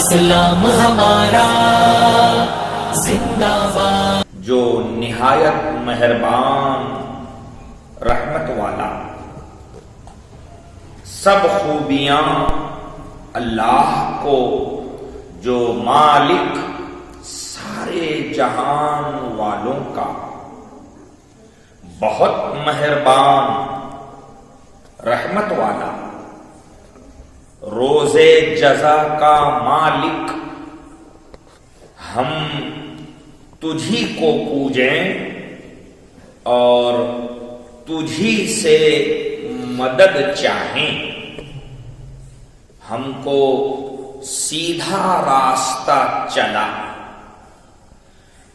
اسلام ہمارا زندہ باد. جو نہایت مہربان رحمت والا، سب خوبیاں اللہ کو، جو مالک سارے جہان والوں کا، بہت مہربان رحمت والا، روز جزا کا مالک، ہم تجھی کو پوجیں اور تجھی سے مدد چاہیں. ہم کو سیدھا راستہ چلا،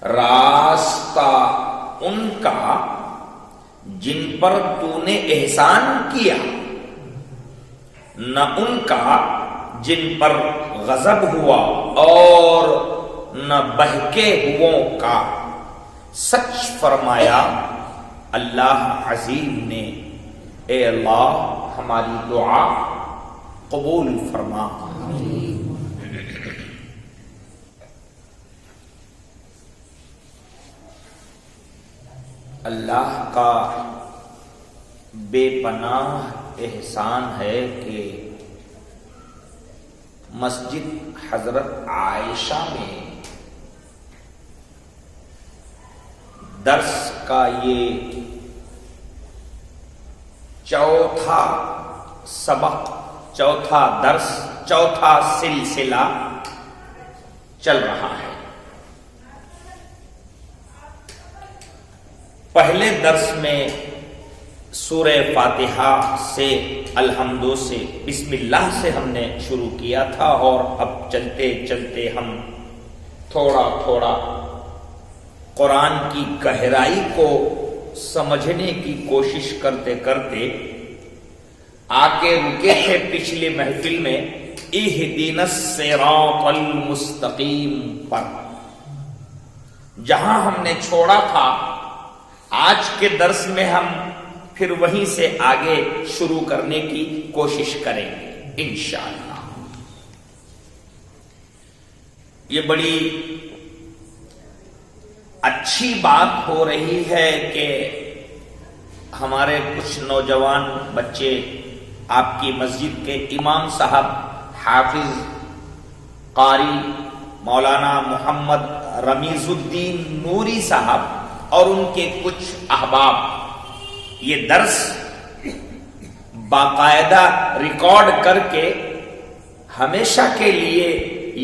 راستہ ان کا جن پر تو نے احسان کیا، نہ ان کا جن پر غضب ہوا اور نہ بہکے ہووں کا. سچ فرمایا اللہ عظیم نے. اے اللہ ہماری دعا قبول فرما. اللہ کا بے پناہ احسان ہے کہ مسجد حضرت عائشہ میں درس کا یہ چوتھا سبق، چوتھا درس، چوتھا سلسلہ چل رہا ہے. پہلے درس میں سورہ فاتحہ سے، الحمد سے، بسم اللہ سے ہم نے شروع کیا تھا، اور اب چلتے چلتے ہم تھوڑا تھوڑا قرآن کی گہرائی کو سمجھنے کی کوشش کرتے کرتے آگے رکے تھے پچھلی محفل میں اہدنا الصراط المستقیم پر. جہاں ہم نے چھوڑا تھا آج کے درس میں ہم پھر وہیں سے آگے شروع کرنے کی کوشش کریں گے انشاءاللہ. یہ بڑی اچھی بات ہو رہی ہے کہ ہمارے کچھ نوجوان بچے آپ کی مسجد کے امام صاحب حافظ قاری مولانا محمد رمیز الدین نوری صاحب اور ان کے کچھ احباب یہ درس باقاعدہ ریکارڈ کر کے ہمیشہ کے لیے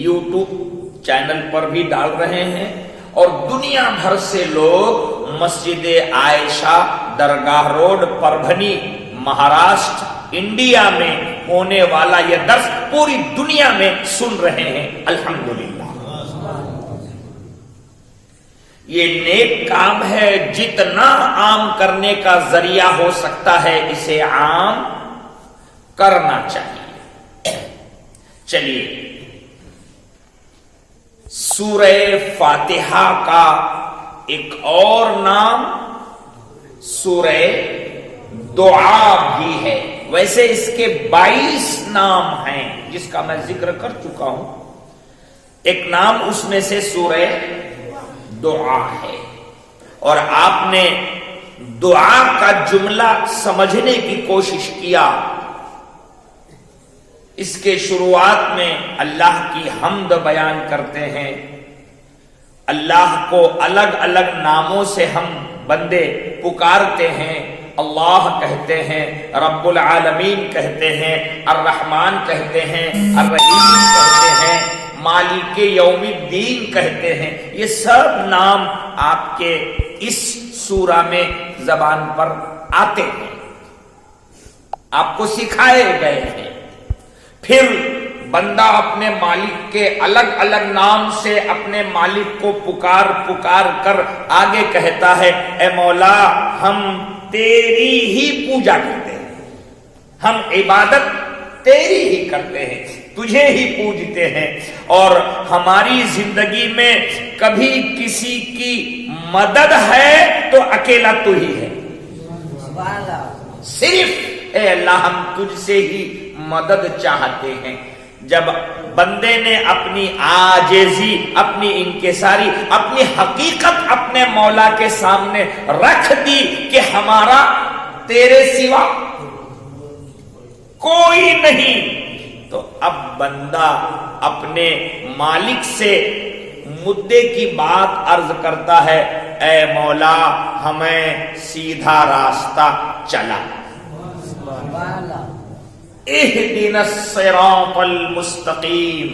یوٹیوب چینل پر بھی ڈال رہے ہیں، اور دنیا بھر سے لوگ مسجد عائشہ درگاہ روڈ پربھنی مہاراشٹر انڈیا میں ہونے والا یہ درس پوری دنیا میں سن رہے ہیں. الحمدللہ یہ نیک کام ہے، جتنا عام کرنے کا ذریعہ ہو سکتا ہے اسے عام کرنا چاہیے. چلیے، سورہ فاتحہ کا ایک اور نام سورہ دعا بھی ہے. ویسے اس کے 22 نام ہیں جس کا میں ذکر کر چکا ہوں. ایک نام اس میں سے سورہ دعا ہے، اور آپ نے دعا کا جملہ سمجھنے کی کوشش کیا. اس کے شروعات میں اللہ کی حمد بیان کرتے ہیں. اللہ کو الگ الگ ناموں سے ہم بندے پکارتے ہیں. اللہ کہتے ہیں، رب العالمین کہتے ہیں، الرحمن کہتے ہیں، الرحیم کہتے ہیں، مالک یوم الدین کہتے ہیں. یہ سب نام آپ کے اس سورہ میں زبان پر آتے ہیں، آپ کو سکھائے گئے ہیں. پھر بندہ اپنے مالک کے الگ الگ نام سے اپنے مالک کو پکار پکار کر آگے کہتا ہے، اے مولا ہم تیری ہی پوجا کرتے ہیں، ہم عبادت تیری ہی کرتے ہیں، تجھے ہی پوجتے ہیں، اور ہماری زندگی میں کبھی کسی کی مدد ہے تو اکیلا تو ہی ہے. صرف اے اللہ ہم تجھ سے ہی مدد چاہتے ہیں. جب بندے نے اپنی عاجزی، اپنی انکساری، اپنی حقیقت اپنے مولا کے سامنے رکھ دی کہ ہمارا تیرے سوا کوئی نہیں، تو اب بندہ اپنے مالک سے مدعے کی بات عرض کرتا ہے، اے مولا ہمیں سیدھا راستہ چلا، اہدنا الصراط المستقیم،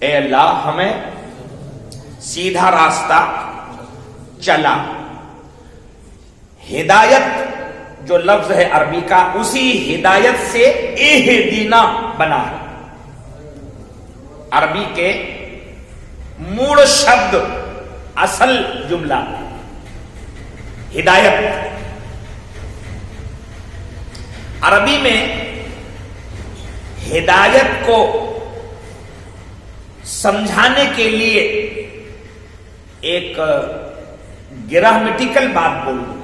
اے اللہ ہمیں سیدھا راستہ چلا۔ ہدایت جو لفظ ہے عربی کا، اسی ہدایت سے اہدنا بنا ہے۔ عربی کے موڑ شبد اصل جملہ ہدایت۔ عربی میں ہدایت کو سمجھانے کے لیے ایک گرامیٹیکل بات بولوں،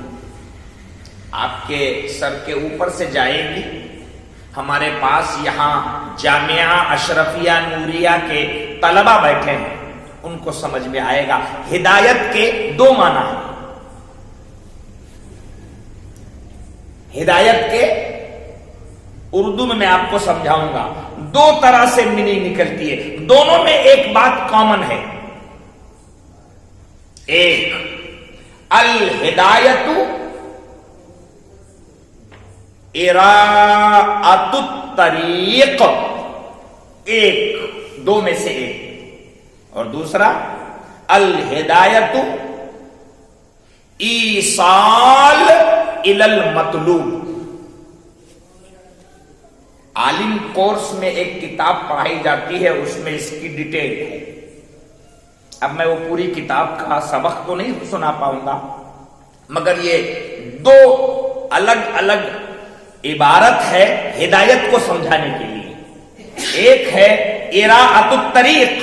آپ کے سر کے اوپر سے جائے گی۔ ہمارے پاس یہاں جامعہ اشرفیہ نوریہ کے طلبہ بیٹھے ہیں، ان کو سمجھ میں آئے گا۔ ہدایت کے دو معنی ہیں۔ ہدایت کے اردو میں آپ کو سمجھاؤں گا، دو طرح سے میننگ نکلتی ہے، دونوں میں ایک بات کامن ہے۔ ایک الہدایت اراءۃ الطریق، ایک، دو میں سے ایک، اور دوسرا الہدایت ایصال الی المطلوب۔ عالم کورس میں ایک کتاب پڑھائی جاتی ہے، اس میں اس کی ڈیٹیل ہے۔ اب میں وہ پوری کتاب کا سبق تو نہیں سنا پاؤں گا، مگر یہ دو الگ الگ عبارت ہے ہدایت کو سمجھانے کے لیے۔ ایک ہے اراءۃ الطریق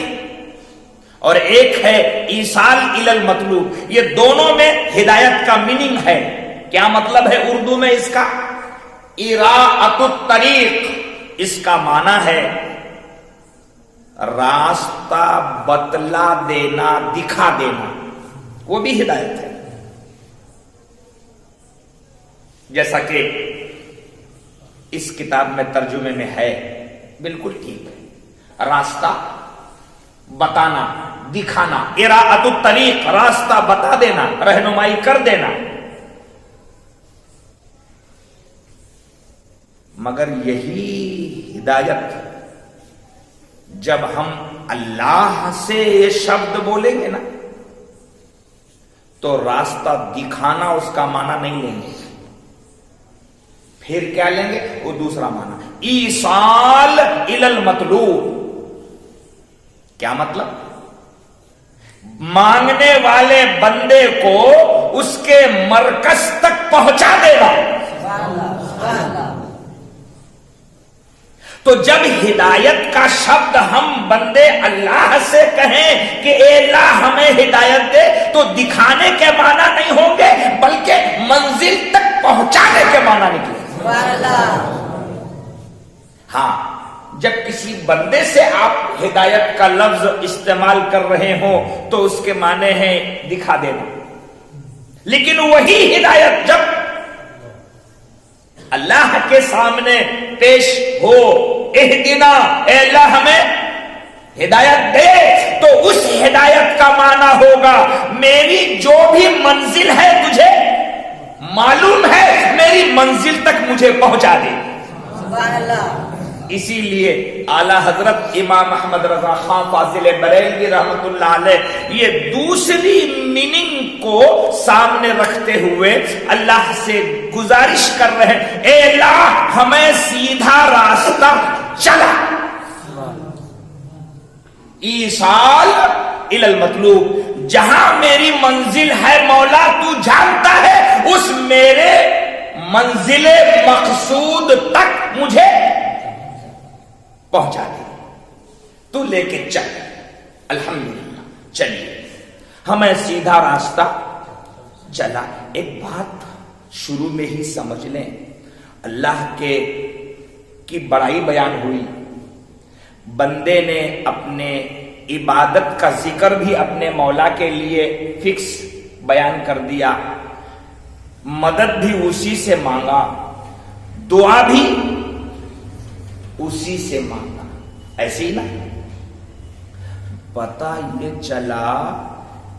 اور ایک ہے ایصال الی المطلوب۔ یہ دونوں میں ہدایت کا میننگ ہے۔ کیا مطلب ہے اردو میں اس کا؟ اراءۃ الطریق، اس کا معنی ہے راستہ بتلا دینا، دکھا دینا، وہ بھی ہدایت ہے۔ جیسا کہ اس کتاب میں ترجمے میں ہے، بالکل ٹھیک ہے، راستہ بتانا، دکھانا، اراءۃ الطریق، راستہ بتا دینا، رہنمائی کر دینا۔ مگر یہی ہدایت جب ہم اللہ سے یہ شبد بولیں گے نا، تو راستہ دکھانا اس کا معنی نہیں لیں گے، پھر کیا لیں گے؟ وہ دوسرا معنی، ایصال الی المطلوب۔ کیا مطلب؟ مانگنے والے بندے کو اس کے مرکز تک پہنچا دینا۔ تو جب ہدایت کا شبد ہم بندے اللہ سے کہیں کہ اے اللہ ہمیں ہدایت دے، تو دکھانے کے معنی نہیں ہوں گے، بلکہ منزل تک پہنچانے کے معنی نکلے۔ ہاں، جب کسی بندے سے آپ ہدایت کا لفظ استعمال کر رہے ہوں تو اس کے معنی ہے دکھا دینا، لیکن وہی ہدایت جب اللہ کے سامنے پیش ہو، اہدنا، اے اللہ ہمیں ہدایت دے، تو اس ہدایت کا معنی ہوگا میری جو بھی منزل ہے تجھے معلوم ہے، میری منزل تک مجھے پہنچا دے۔ سبحان اللہ۔ اسی لیے اعلی حضرت امام احمد رضا خان فاضل بریلوی رحمت اللہ علیہ یہ دوسری میننگ کو سامنے رکھتے ہوئے اللہ سے گزارش کر رہے ہیں، اے اللہ ہمیں سیدھا راستہ چلا، ایصال الی المطلوب، جہاں میری منزل ہے مولا تو جانتا ہے، اس میرے منزل مقصود تک مجھے پہنچا دے، تو لے کے چل۔ الحمدللہ، چلیے ہمیں سیدھا راستہ چلا۔ ایک بات شروع میں ہی سمجھ لیں، اللہ کی بڑائی بیان ہوئی، بندے نے اپنے عبادت کا ذکر بھی اپنے مولا کے لیے فکس بیان کر دیا، مدد بھی اسی سے مانگا، دعا بھی اسی سے مانگا، ایسے ہی نا؟ پتہ یہ چلا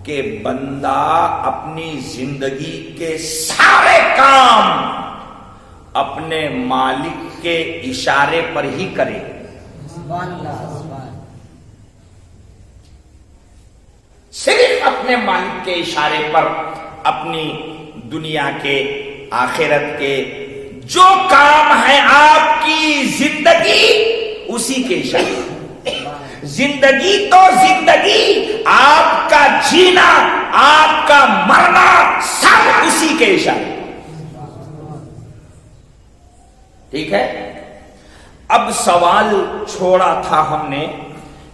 کہ بندہ اپنی زندگی کے سارے کام اپنے مالک کے اشارے پر ہی کرے، صرف اپنے مالک کے اشارے پر اپنی دنیا کے آخرت کے جو کام ہے آپ کی زندگی اسی کے اشارے، زندگی تو زندگی، آپ کا جینا، آپ کا مرنا سب اسی کے اشارے، ٹھیک ہے؟ اب سوال چھوڑا تھا ہم نے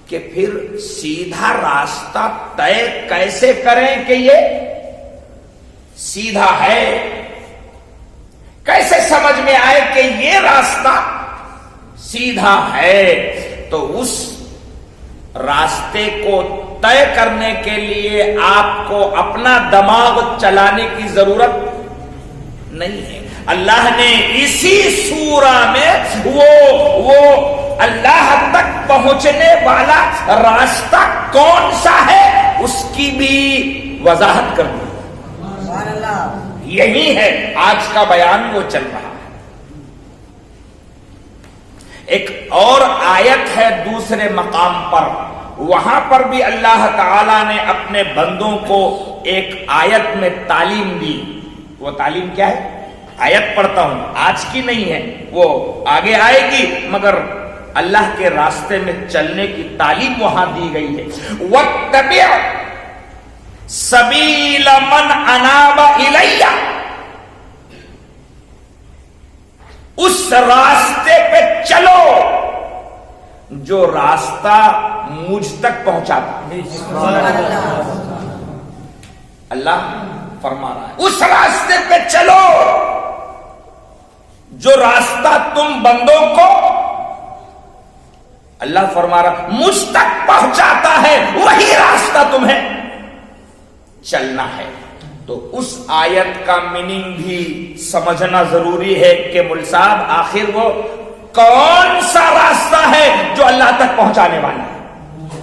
کہ پھر سیدھا راستہ طے کیسے کریں کہ یہ سیدھا ہے، کیسے سمجھ میں آئے کہ یہ راستہ سیدھا ہے؟ تو اس راستے کو طے کرنے کے لیے آپ کو اپنا دماغ چلانے کی ضرورت نہیں ہے۔ اللہ نے اسی سورہ میں وہ اللہ تک پہنچنے والا راستہ کون سا ہے اس کی بھی وضاحت کر دی۔ یہی ہے آج کا بیان، وہ چل رہا ہے۔ ایک اور آیت ہے دوسرے مقام پر، وہاں پر بھی اللہ تعالی نے اپنے بندوں کو ایک آیت میں تعلیم دی۔ وہ تعلیم کیا ہے؟ آیت پڑھتا ہوں، آج کی نہیں ہے، وہ آگے آئے گی، مگر اللہ کے راستے میں چلنے کی تعلیم وہاں دی گئی ہے۔ وَاتَّبِعْ سَبِيلَ مَنْ أَنَابَ إِلَيَّ، اس راستے پہ چلو جو راستہ مجھ تک پہنچاتا ہے۔ اللہ فرما رہا ہے اس راستے پہ چلو جو راستہ تم بندوں کو، اللہ فرما رہا مجھ تک پہنچاتا ہے، وہی راستہ تمہیں چلنا ہے۔ تو اس آیت کا میننگ بھی سمجھنا ضروری ہے کہ مول صاحب آخر وہ کون سا راستہ ہے جو اللہ تک پہنچانے والا ہے،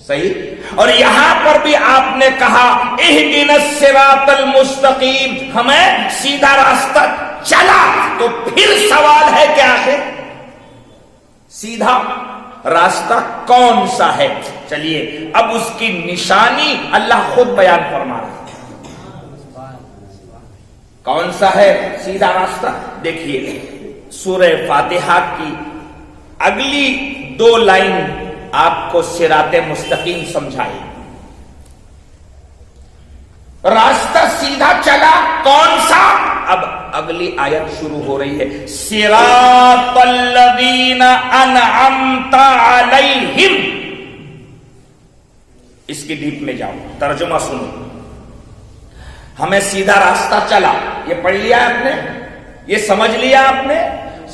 صحیح؟ اور یہاں پر بھی آپ نے کہا اہدنا الصراط المستقیم، ہمیں سیدھا راستہ چلا، تو پھر سوال ہے کہ آخر سیدھا راستہ کون سا ہے؟ چلیے اب اس کی نشانی اللہ خود بیان فرما رہا ہے۔ کون سا ہے سیدھا راستہ؟ دیکھیے سورہ فاتحہ کی اگلی 2 لائن آپ کو صراط مستقیم سمجھائی۔ راستہ سیدھا چلا کون سا؟ اب اگلی آیت شروع ہو رہی ہے، صراط الذین انعمت علیہم۔ اس کی ڈیپ میں جاؤ، ترجمہ سنو۔ ہمیں سیدھا راستہ چلا، یہ پڑھ لیا آپ نے، یہ سمجھ لیا آپ نے،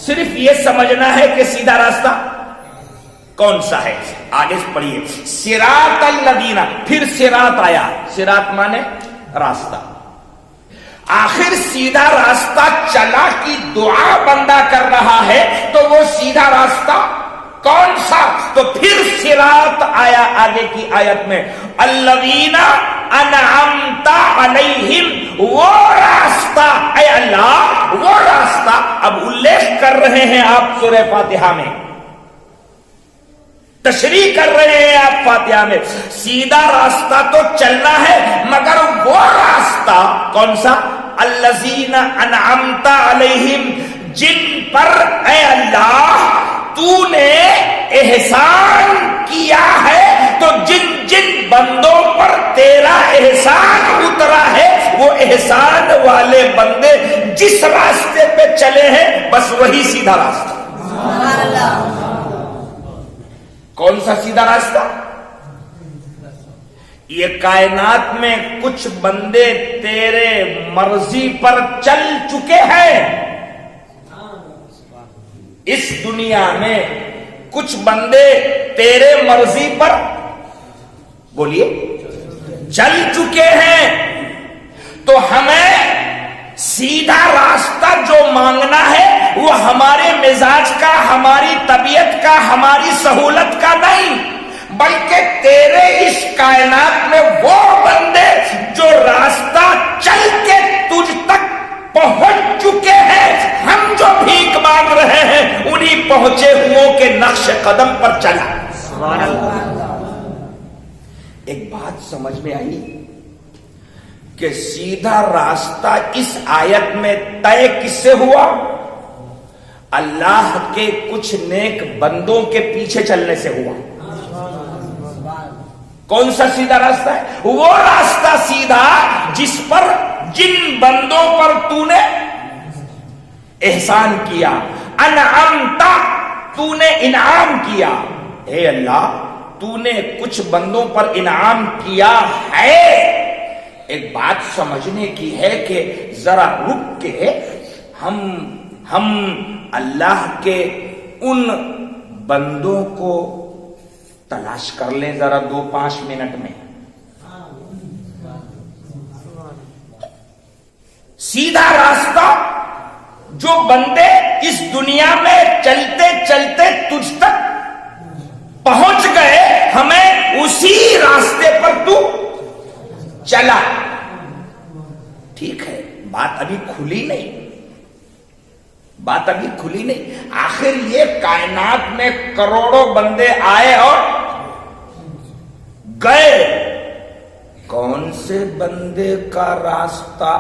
صرف یہ سمجھنا ہے کہ سیدھا راستہ کون سا ہے۔ آگے پڑھیے، صراط الذین، پھر صراط آیا، صراط مانے راستہ۔ آخر سیدھا راستہ چلا کی دعا بندہ کر رہا ہے، تو وہ سیدھا راستہ کون سا؟ تو پھر صراط آیا آگے کی آیت میں، الذین انعمت علیہم، وہ راستہ، اے اللہ وہ راستہ۔ اب الیکھ کر رہے ہیں آپ سورہ فاتحہ میں، تشریح کر رہے ہیں آپ فاتحہ میں، سیدھا راستہ تو چلنا ہے، مگر وہ راستہ کون سا؟ الذین انعمت علیہم، جن پر اے اللہ تو نے احسان کیا ہے، تو جن جن بندوں پر تیرا احسان اترا ہے، وہ احسان والے بندے جس راستے پہ چلے ہیں بس وہی سیدھا راستہ۔ سبحان اللہ۔ کون سا سیدھا راستہ؟ یہ کائنات میں کچھ بندے تیرے مرضی پر چل چکے ہیں، اس دنیا میں کچھ بندے تیرے مرضی پر بولیے چل چکے ہیں، تو ہمیں سیدھا راستہ جو مانگنا ہے وہ ہمارے مزاج کا، ہماری طبیعت کا، ہماری سہولت کا نہیں، بلکہ تیرے اس کائنات میں وہ بندے جو راستہ چل کے تجھ تک پہنچ چکے ہیں، ہم جو بھیک مانگ رہے ہیں انہی پہنچے ہوئوں کے نقش قدم پر چلا۔ سبحان اللہ۔ ایک بات سمجھ میں آئی کہ سیدھا راستہ اس آیت میں طے کس سے ہوا؟ اللہ کے کچھ نیک بندوں کے پیچھے چلنے سے ہوا۔ کون سا سیدھا راستہ ہے؟ وہ راستہ سیدھا جس پر جن بندوں پر تو نے احسان کیا، انعمت، تو نے انعام کیا۔ اے اللہ، تو نے کچھ بندوں پر انعام کیا ہے۔ ایک بات سمجھنے کی ہے کہ ذرا رک کے ہم اللہ کے ان بندوں کو تلاش کر لیں ذرا 2-5 منٹ میں۔ سیدھا راستہ جو بندے اس دنیا میں چلتے چلتے تجھ تک پہنچ گئے، ہمیں اسی راستے پر تو چلا۔ ٹھیک ہے، بات ابھی کھلی نہیں، بات ابھی کھلی نہیں۔ آخر یہ کائنات میں کروڑوں بندے آئے اور گئے، کون سے بندے کا راستہ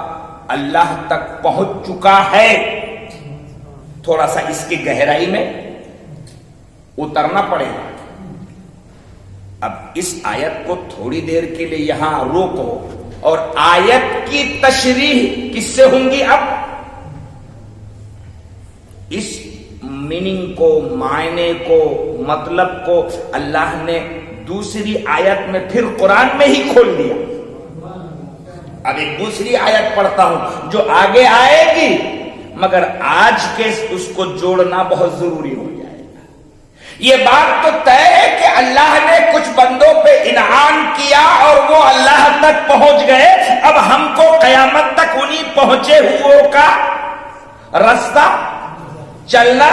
اللہ تک پہنچ چکا ہے؟ تھوڑا سا اس کی گہرائی میں اترنا پڑے گا۔ اب اس آیت کو تھوڑی دیر کے لیے یہاں روکو اور آیت کی تشریح کس سے ہوں گی؟ اب اس میننگ کو، معنی کو، مطلب کو اللہ نے دوسری آیت میں پھر قرآن میں ہی کھول دیا۔ اب ایک دوسری آیت پڑھتا ہوں جو آگے آئے گی، مگر آج کے اس کو جوڑنا بہت ضروری ہو جائے گا۔ یہ بات تو طے ہے کہ اللہ نے کچھ بندوں پہ انعام کیا اور وہ اللہ تک پہنچ گئے، اب ہم کو قیامت تک انہی پہنچے ہوئوں کا راستہ چلنا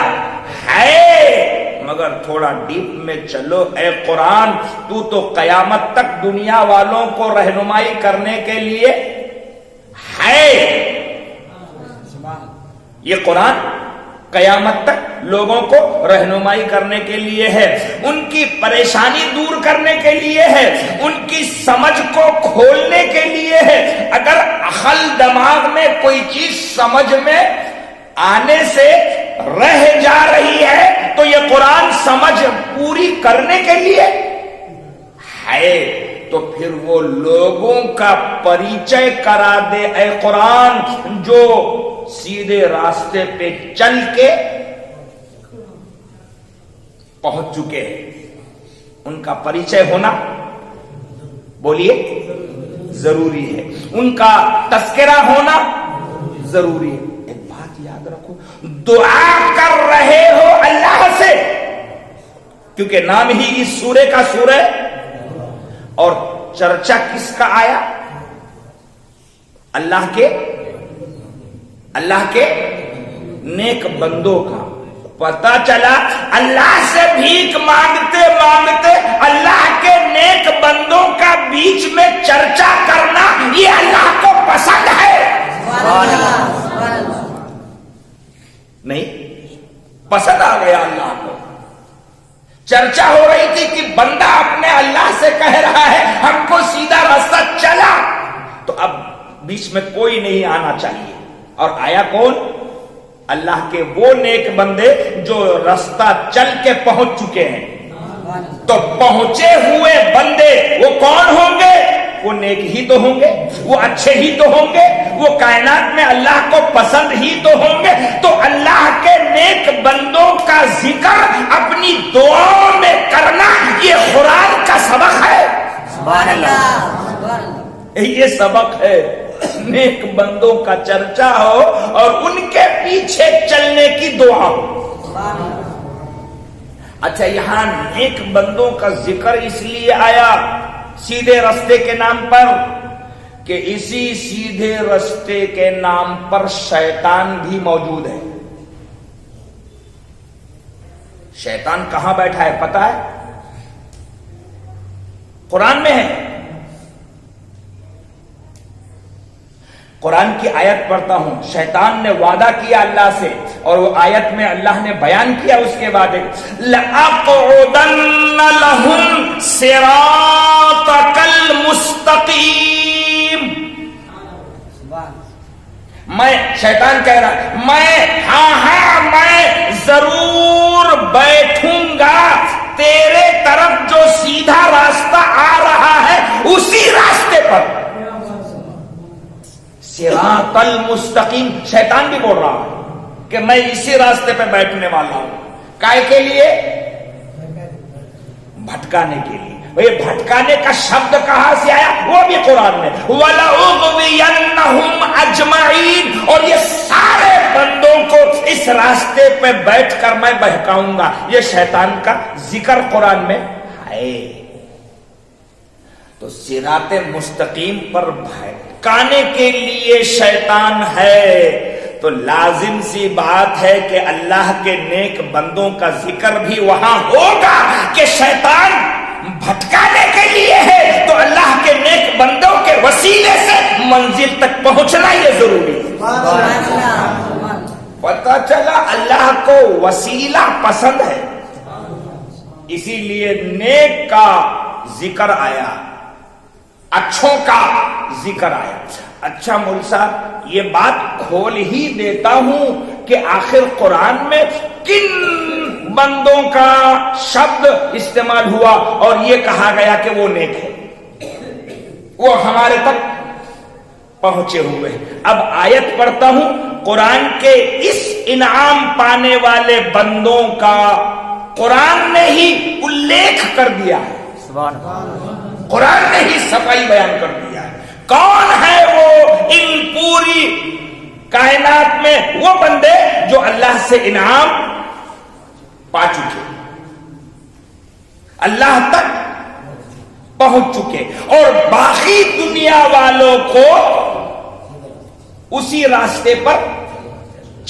ہے۔ مگر تھوڑا ڈیپ میں چلو، اے قرآن، تو قیامت تک دنیا والوں کو رہنمائی کرنے کے لیے ہے۔ یہ قرآن قیامت تک لوگوں کو رہنمائی کرنے کے لیے ہے، ان کی پریشانی دور کرنے کے لیے ہے، ان کی سمجھ کو کھولنے کے لیے ہے۔ اگر عقل دماغ میں کوئی چیز سمجھ میں آنے سے رہ جا رہی ہے تو یہ قرآن سمجھ پوری کرنے کے لیے ہے۔ تو پھر وہ لوگوں کا پریچے کرا دے، اے قرآن، جو سیدھے راستے پہ چل کے پہنچ چکے ہیں، ان کا پریچے ہونا بولیے ضروری ہے، ان کا تذکرہ ہونا ضروری ہے۔ ایک بات یاد رکھو، دعا کر رہے ہو اللہ سے، کیونکہ نام ہی اس سورے کا سورہ، اور چرچا کس کا آیا؟ اللہ کے نیک بندوں کا۔ پتہ چلا اللہ سے بھیک مانگتے مانگتے اللہ کے نیک بندوں کا بیچ میں چرچا کرنا یہ اللہ کو پسند ہے؟ نہیں، پسند آ گیا اللہ کو۔ چرچا ہو رہی تھی کہ بندہ اپنے اللہ سے کہہ رہا ہے ہم کو سیدھا راستہ چلا، تو اب بیچ میں کوئی نہیں آنا چاہیے۔ اور آیا کون؟ اللہ کے وہ نیک بندے جو راستہ چل کے پہنچ چکے ہیں۔ تو پہنچے ہوئے بندے وہ کون ہوں گے؟ وہ نیک ہی تو ہوں گے، وہ اچھے ہی تو ہوں گے، وہ کائنات میں اللہ کو پسند ہی تو ہوں گے۔ تو اللہ کے نیک بندوں کا ذکر اپنی دعاؤں میں کرنا یہ قرآن کا سبق ہے۔ سبحان اللہ، یہ سبق ہے۔ نیک بندوں کا چرچا ہو اور ان کے پیچھے چلنے کی دعا ہو۔ اچھا یہاں نیک بندوں کا ذکر اس لیے آیا سیدھے رستے کے نام پر کہ اسی سیدھے رستے کے نام پر شیطان بھی موجود ہے. شیطان کہاں بیٹھا ہے پتا ہے؟ قرآن میں ہے. قرآن کی آیت پڑھتا ہوں. شیطان نے وعدہ کیا اللہ سے اور وہ آیت میں اللہ نے بیان کیا اس کے بعد لَأَقْعُدَنَّ لَهُمْ صِرَاطَكَ الْمُسْتَقِيمِ. میں شیطان کہہ رہا میں ضرور بیٹھوں گا تیرے طرف جو سیدھا راستہ آ رہا ہے اسی راستے پر. صراط المستقیم. شیطان بھی بول رہا ہے کہ میں اسی راستے پہ بیٹھنے والا ہوں. کائے کے لیے؟ بھٹکانے کے لیے. یہ بھٹکانے کا شبد کہاں سے آیا؟ وہ بھی قرآن میں وَلَأُغْوِيَنَّهُمْ أَجْمَعِينَ. اور یہ سارے بندوں کو اس راستے پہ بیٹھ کر میں بہکاؤں گا. یہ شیطان کا ذکر قرآن میں ہے. تو صراط مستقیم پر بہکانے کے لیے شیطان ہے. تو لازم سی بات ہے کہ اللہ کے نیک بندوں کا ذکر بھی وہاں ہوگا کہ شیطان بھٹکانے کے لیے ہے. تو اللہ کے نیک بندوں کے وسیلے سے منزل تک پہنچنا یہ ضروری ہے. پتہ چلا اللہ کو وسیلہ پسند ہے اسی لیے نیک کا ذکر آیا, اچھوں کا ذکر آیا. اچھا مول صاحب یہ بات کھول ہی دیتا ہوں کہ آخر قرآن میں کن بندوں کا شبد استعمال ہوا اور یہ کہا گیا کہ وہ نیک ہے, وہ ہمارے تک پہنچے ہوئے. اب آیت پڑھتا ہوں. قرآن کے اس انعام پانے والے بندوں کا قرآن نے ہی الیکھ کر دیا ہے. قرآن نے ہی صفائی بیان کر دیا ہے. کون ہے وہ ان پوری کائنات میں وہ بندے جو اللہ سے انعام پا چکے, اللہ تک پہنچ چکے اور باقی دنیا والوں کو اسی راستے پر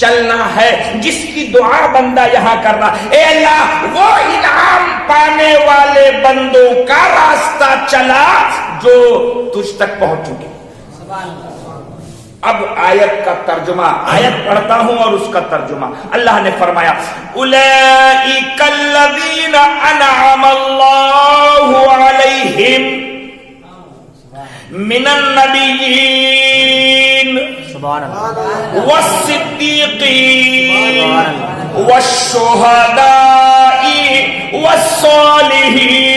چلنا ہے جس کی دعا بندہ یہاں کر رہا. اے اللہ وہ انعام پانے والے بندوں کا راستہ چلا جو تجھ تک پہنچ چکے. اب آیت کا ترجمہ, آیت پڑھتا ہوں اور اس کا ترجمہ. اللہ نے فرمایا اولئک الذین انعم اللہ علیہم من النبیین والصدیقین والشہداء والصالحین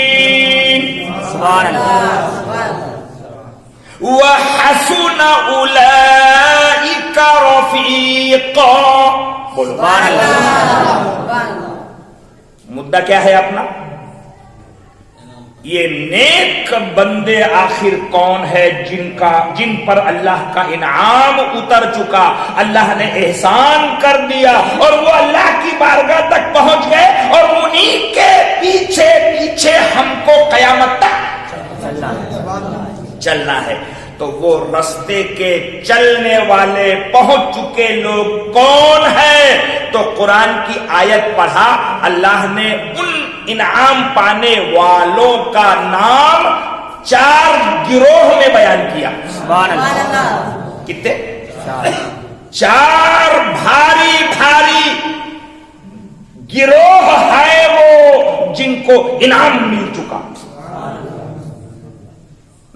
وحسن اولئک رفیقا. مدعا کیا ہے اپنا؟ یہ نیک بندے آخر کون ہے جن پر اللہ کا انعام اتر چکا, اللہ نے احسان کر دیا اور وہ اللہ کی بارگاہ تک پہنچ گئے اور انہی کے پیچھے پیچھے ہم کو قیامت تک چلنا ہے. تو وہ رستے کے چلنے والے پہنچ چکے لوگ کون ہیں؟ تو قرآن کی آیت پڑھا. اللہ نے ان انعام پانے والوں کا نام 4 گروہ میں بیان کیا. کتنے؟ 4 بھاری بھاری گروہ ہے وہ جن کو انعام مل چکا.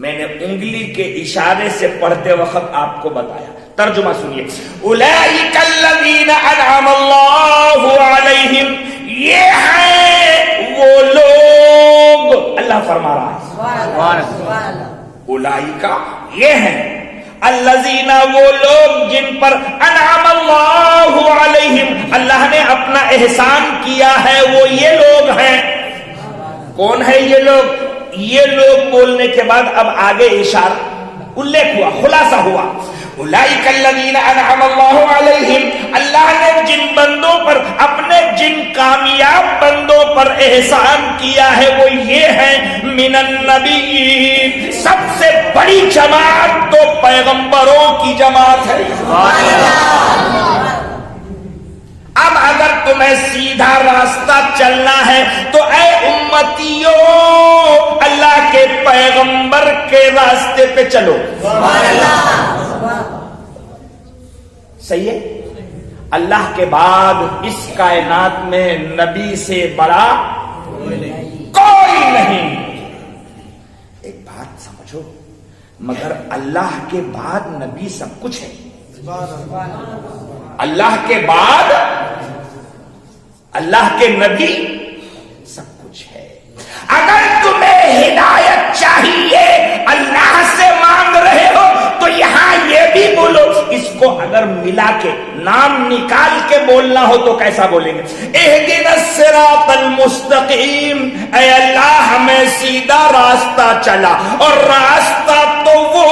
میں نے انگلی کے اشارے سے پڑھتے وقت آپ کو بتایا. ترجمہ سنیے. اولئک الذین انعم اللہ علیہم, یہ ہیں وہ لوگ, اللہ فرما رہا ہے اولئک یہ ہیں, الذین وہ لوگ جن پر انعم اللہ علیہم اللہ نے اپنا احسان کیا ہے, وہ یہ لوگ ہیں. کون ہے یہ لوگ؟ یہ لوگ بولنے کے بعد اب آگے اشارہ الیکھ ہوا, خلاصہ ہوا. اولئک الذین انعم اللہ علیہم, اللہ نے جن بندوں پر, اپنے جن کامیاب بندوں پر احسان کیا ہے وہ یہ ہے من النبیین، سب سے بڑی جماعت تو پیغمبروں کی جماعت ہے۔ اب اگر تمہیں سیدھا راستہ چلنا ہے تو اے امتیوں اللہ کے پیغمبر کے راستے پہ چلو۔ صحیح ہے؟ اللہ کے بعد اس کائنات میں نبی سے بڑا کوئی نہیں۔ ایک بات سمجھو، مگر اللہ کے بعد نبی سب کچھ ہے۔ اللہ کے بعد اللہ کے نبی سب کچھ ہے۔ اگر تمہیں ہدایت چاہیے اللہ سے مانگ رہے ہو تو یہاں یہ بھی بولو، اس کو اگر ملا کے نام نکال کے بولنا ہو تو کیسا بولیں گے؟ اہدنا الصراط المستقیم، اے اللہ ہمیں سیدھا راستہ چلا، اور راستہ تو وہ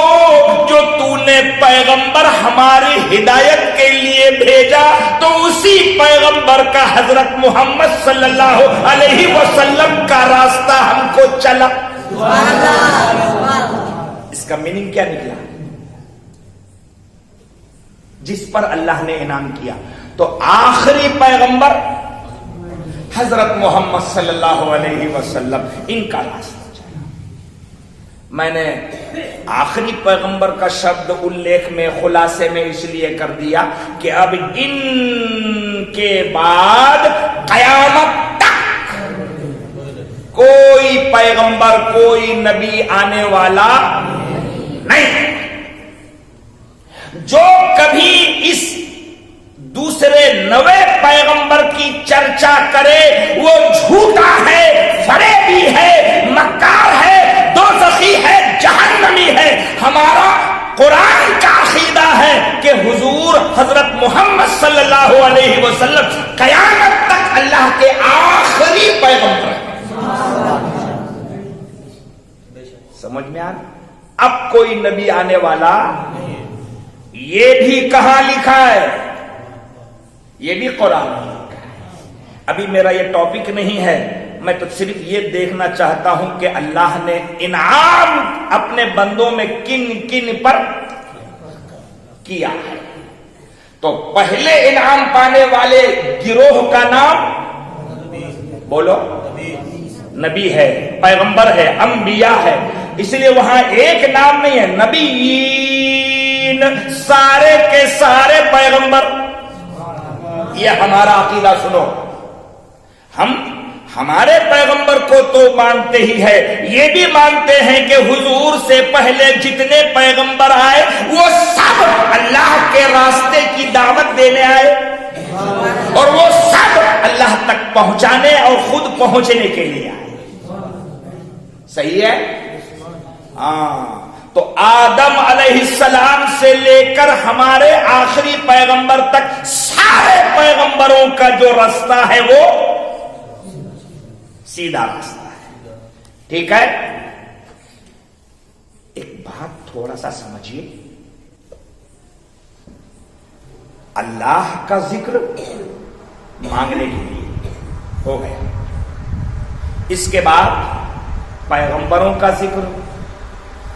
جو تو نے پیغمبر ہماری ہدایت کے لیے بھیجا، تو اسی پیغمبر کا حضرت محمد صلی اللہ علیہ وسلم کا راستہ ہم کو چلا۔ اس کا میننگ کیا نکلا؟ جس پر اللہ نے انعام کیا، تو آخری پیغمبر حضرت محمد صلی اللہ علیہ وسلم، ان کا راستہ چلا۔ میں نے آخری پیغمبر کا شبد الیخ میں خلاصے میں اس لیے کر دیا کہ اب ان کے بعد قیامت تک کوئی پیغمبر کوئی نبی آنے والا نہیں۔ جو کبھی اس دوسرے نوے پیغمبر کی چرچا کرے وہ جھوٹا ہے، فریبی ہے، مکار ہے، دوزخی ہے، جہنمی ہے۔ ہمارا قرآن کا عقیدہ ہے کہ حضور حضرت محمد صلی اللہ علیہ وسلم قیامت تک اللہ کے آخری پیغمبر ہیں۔ سمجھ میں آ رہا؟ اب کوئی نبی آنے والا، یہ بھی کہاں لکھا ہے؟ یہ بھی قرآن میں لکھا ہے۔ ابھی میرا یہ ٹاپک نہیں ہے، میں تو صرف یہ دیکھنا چاہتا ہوں کہ اللہ نے انعام اپنے بندوں میں کن کن پر کیا ہے۔ تو پہلے انعام پانے والے گروہ کا نام بولو، نبی ہے، پیغمبر ہے، انبیاء ہے۔ اس لیے وہاں ایک نام نہیں ہے، نبیین، سارے کے سارے پیغمبر۔ یہ ہمارا عقیدہ سنو، ہم ہمارے پیغمبر کو تو مانتے ہی ہے، یہ بھی مانتے ہیں کہ حضور سے پہلے جتنے پیغمبر آئے وہ سب اللہ کے راستے کی دعوت دینے آئے، اور وہ سب اللہ تک پہنچانے اور خود پہنچنے کے لیے آئے۔ صحیح ہے؟ ہاں، تو آدم علیہ السلام سے لے کر ہمارے آخری پیغمبر تک سارے پیغمبروں کا جو راستہ ہے وہ سیدھا راستہ ہے۔ ٹھیک ہے؟ ایک بات تھوڑا سا سمجھیے، اللہ کا ذکر مانگنے کے لیے ہو گیا، اس کے بعد پیغمبروں کا ذکر،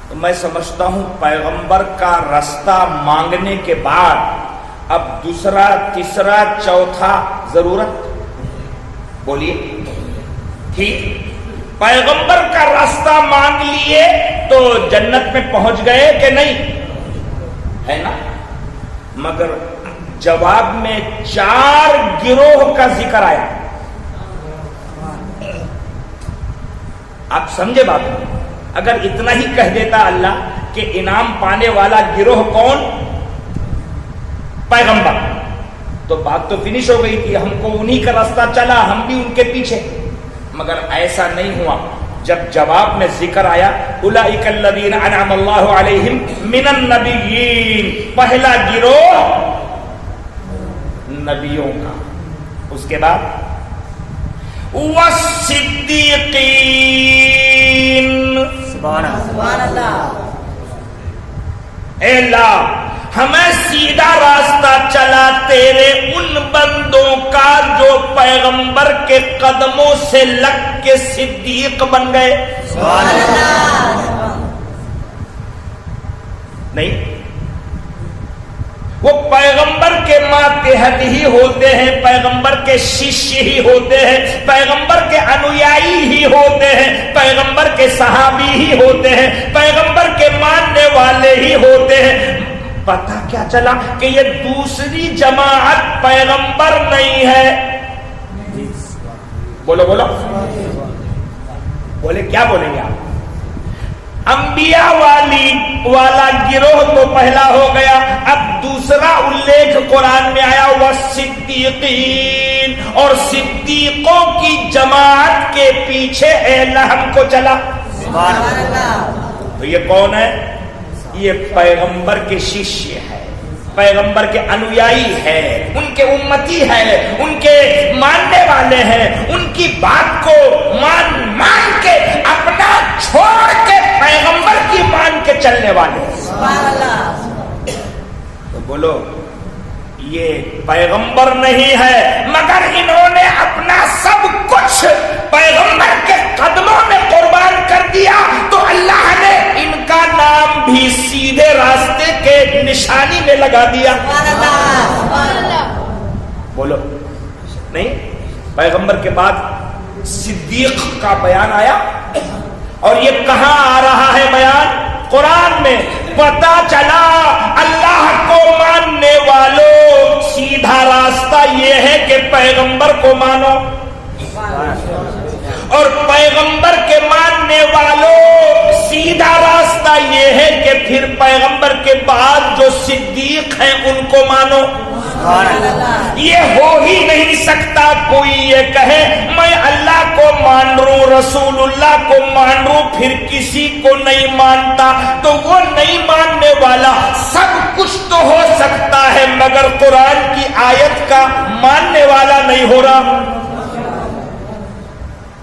تو میں سمجھتا ہوں پیغمبر کا راستہ مانگنے کے بعد اب دوسرا تیسرا چوتھا ضرورت بولیے؟ ٹھیک، پیغمبر کا راستہ مانگ لیے تو جنت میں پہنچ گئے کہ نہیں؟ ہے نا؟ مگر جواب میں 4 گروہ کا ذکر آیا۔ آپ سمجھے بات؟ اگر اتنا ہی کہہ دیتا اللہ کہ انعام پانے والا گروہ کون؟ پیغمبر، تو بات تو فنش ہو گئی تھی، ہم کو انہی کا راستہ چلا، ہم بھی ان کے پیچھے۔ مگر ایسا نہیں ہوا، جب جواب میں ذکر آیا اولئک الذین انعم اللہ علیہم من النبیین، پہلا گروہ نبیوں کا، اس کے بعد والصدیقین، سبحان اللہ، اے اللہ ہمیں سیدھا راستہ چلا تیرے ان بندوں کا جو پیغمبر کے قدموں سے لگ کے صدیق بن گئے؟ سبحان اللہ. نہیں، وہ پیغمبر کے ماتحت ہی ہوتے ہیں، پیغمبر کے شیشے ہی ہوتے ہیں، پیغمبر کے انویائی ہی ہوتے ہیں، پیغمبر کے صحابی ہی ہوتے ہیں، پیغمبر کے ماننے والے ہی ہوتے ہیں. پتہ کیا چلا کہ یہ دوسری جماعت پیغمبر نہیں ہے. بولو بولو بولے، کیا بولیں گے آپ؟ انبیاء والا گروہ تو پہلا ہو گیا، اب دوسرا اللیکھ قرآن میں آیا والصدیقین، اور صدیقوں کی جماعت کے پیچھے اے لہب کو چلا. سبحان اللہ. تو یہ کون ہے؟ یہ پیغمبر کے شیشے ہے، پیغمبر کے انویائی ہے، ان کے امتی ہے، ان کے ماننے والے ہیں، ان کی بات کو مان کے اپنا چھوڑ کے پیغمبر کی مان کے چلنے والے. سبحان اللہ. تو بولو یہ پیغمبر نہیں ہے، مگر انہوں نے اپنا سب کچھ پیغمبر کے قدموں میں قربان کر دیا، تو اللہ نے ان کا نام بھی سیدھے راستے کے نشانی میں لگا دیا. سبحان اللہ. سبحان اللہ. بولو نہیں، پیغمبر کے بعد صدیق کا بیان آیا، اور یہ کہاں آ رہا ہے بیان؟ قرآن میں. پتا چلا اللہ کو ماننے والوں سیدھا راستہ یہ ہے کہ پیغمبر کو مانو، اور پیغمبر کے ماننے والوں سیدھا راستہ یہ ہے کہ پھر پیغمبر کے بعد جو صدیق ہیں ان کو مانو. یہ ہو ہی نہیں سکتا کوئی یہ کہے میں اللہ کو مان رہوں، رسول اللہ کو مان رہوں، پھر کسی کو نہیں مانتا. تو وہ نہیں ماننے والا سب کچھ تو ہو سکتا ہے، مگر قرآن کی آیت کا ماننے والا نہیں ہو رہا.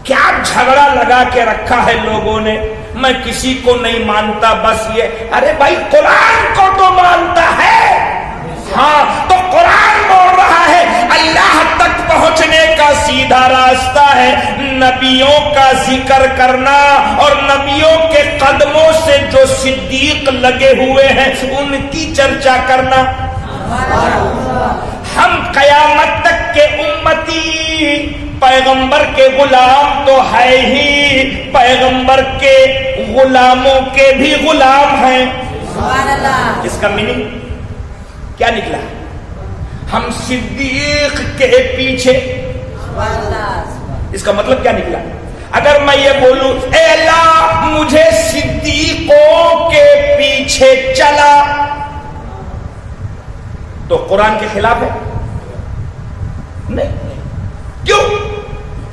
کیا جھگڑا لگا کے رکھا ہے لوگوں نے، میں کسی کو نہیں مانتا بس یہ. ارے بھائی قرآن کو تو مانتا ہے. ہاں تو قرآن بول رہا ہے اللہ تک پہنچنے کا سیدھا راستہ ہے نبیوں کا ذکر کرنا، اور نبیوں کے قدموں سے جو صدیق لگے ہوئے ہیں ان کی چرچا کرنا. ہم قیامت تک کے امتی پیغمبر کے غلام تو ہے ہی، پیغمبر کے غلاموں کے بھی غلام ہیں. اس کا میننگ کیا نکلا؟ ہم صدیق کے پیچھے. اس کا مطلب کیا نکلا؟ اگر میں یہ بولوں اے اللہ مجھے صدیقوں کے پیچھے چلا، تو قرآن کے خلاف ہے؟ نہیں. کیوں؟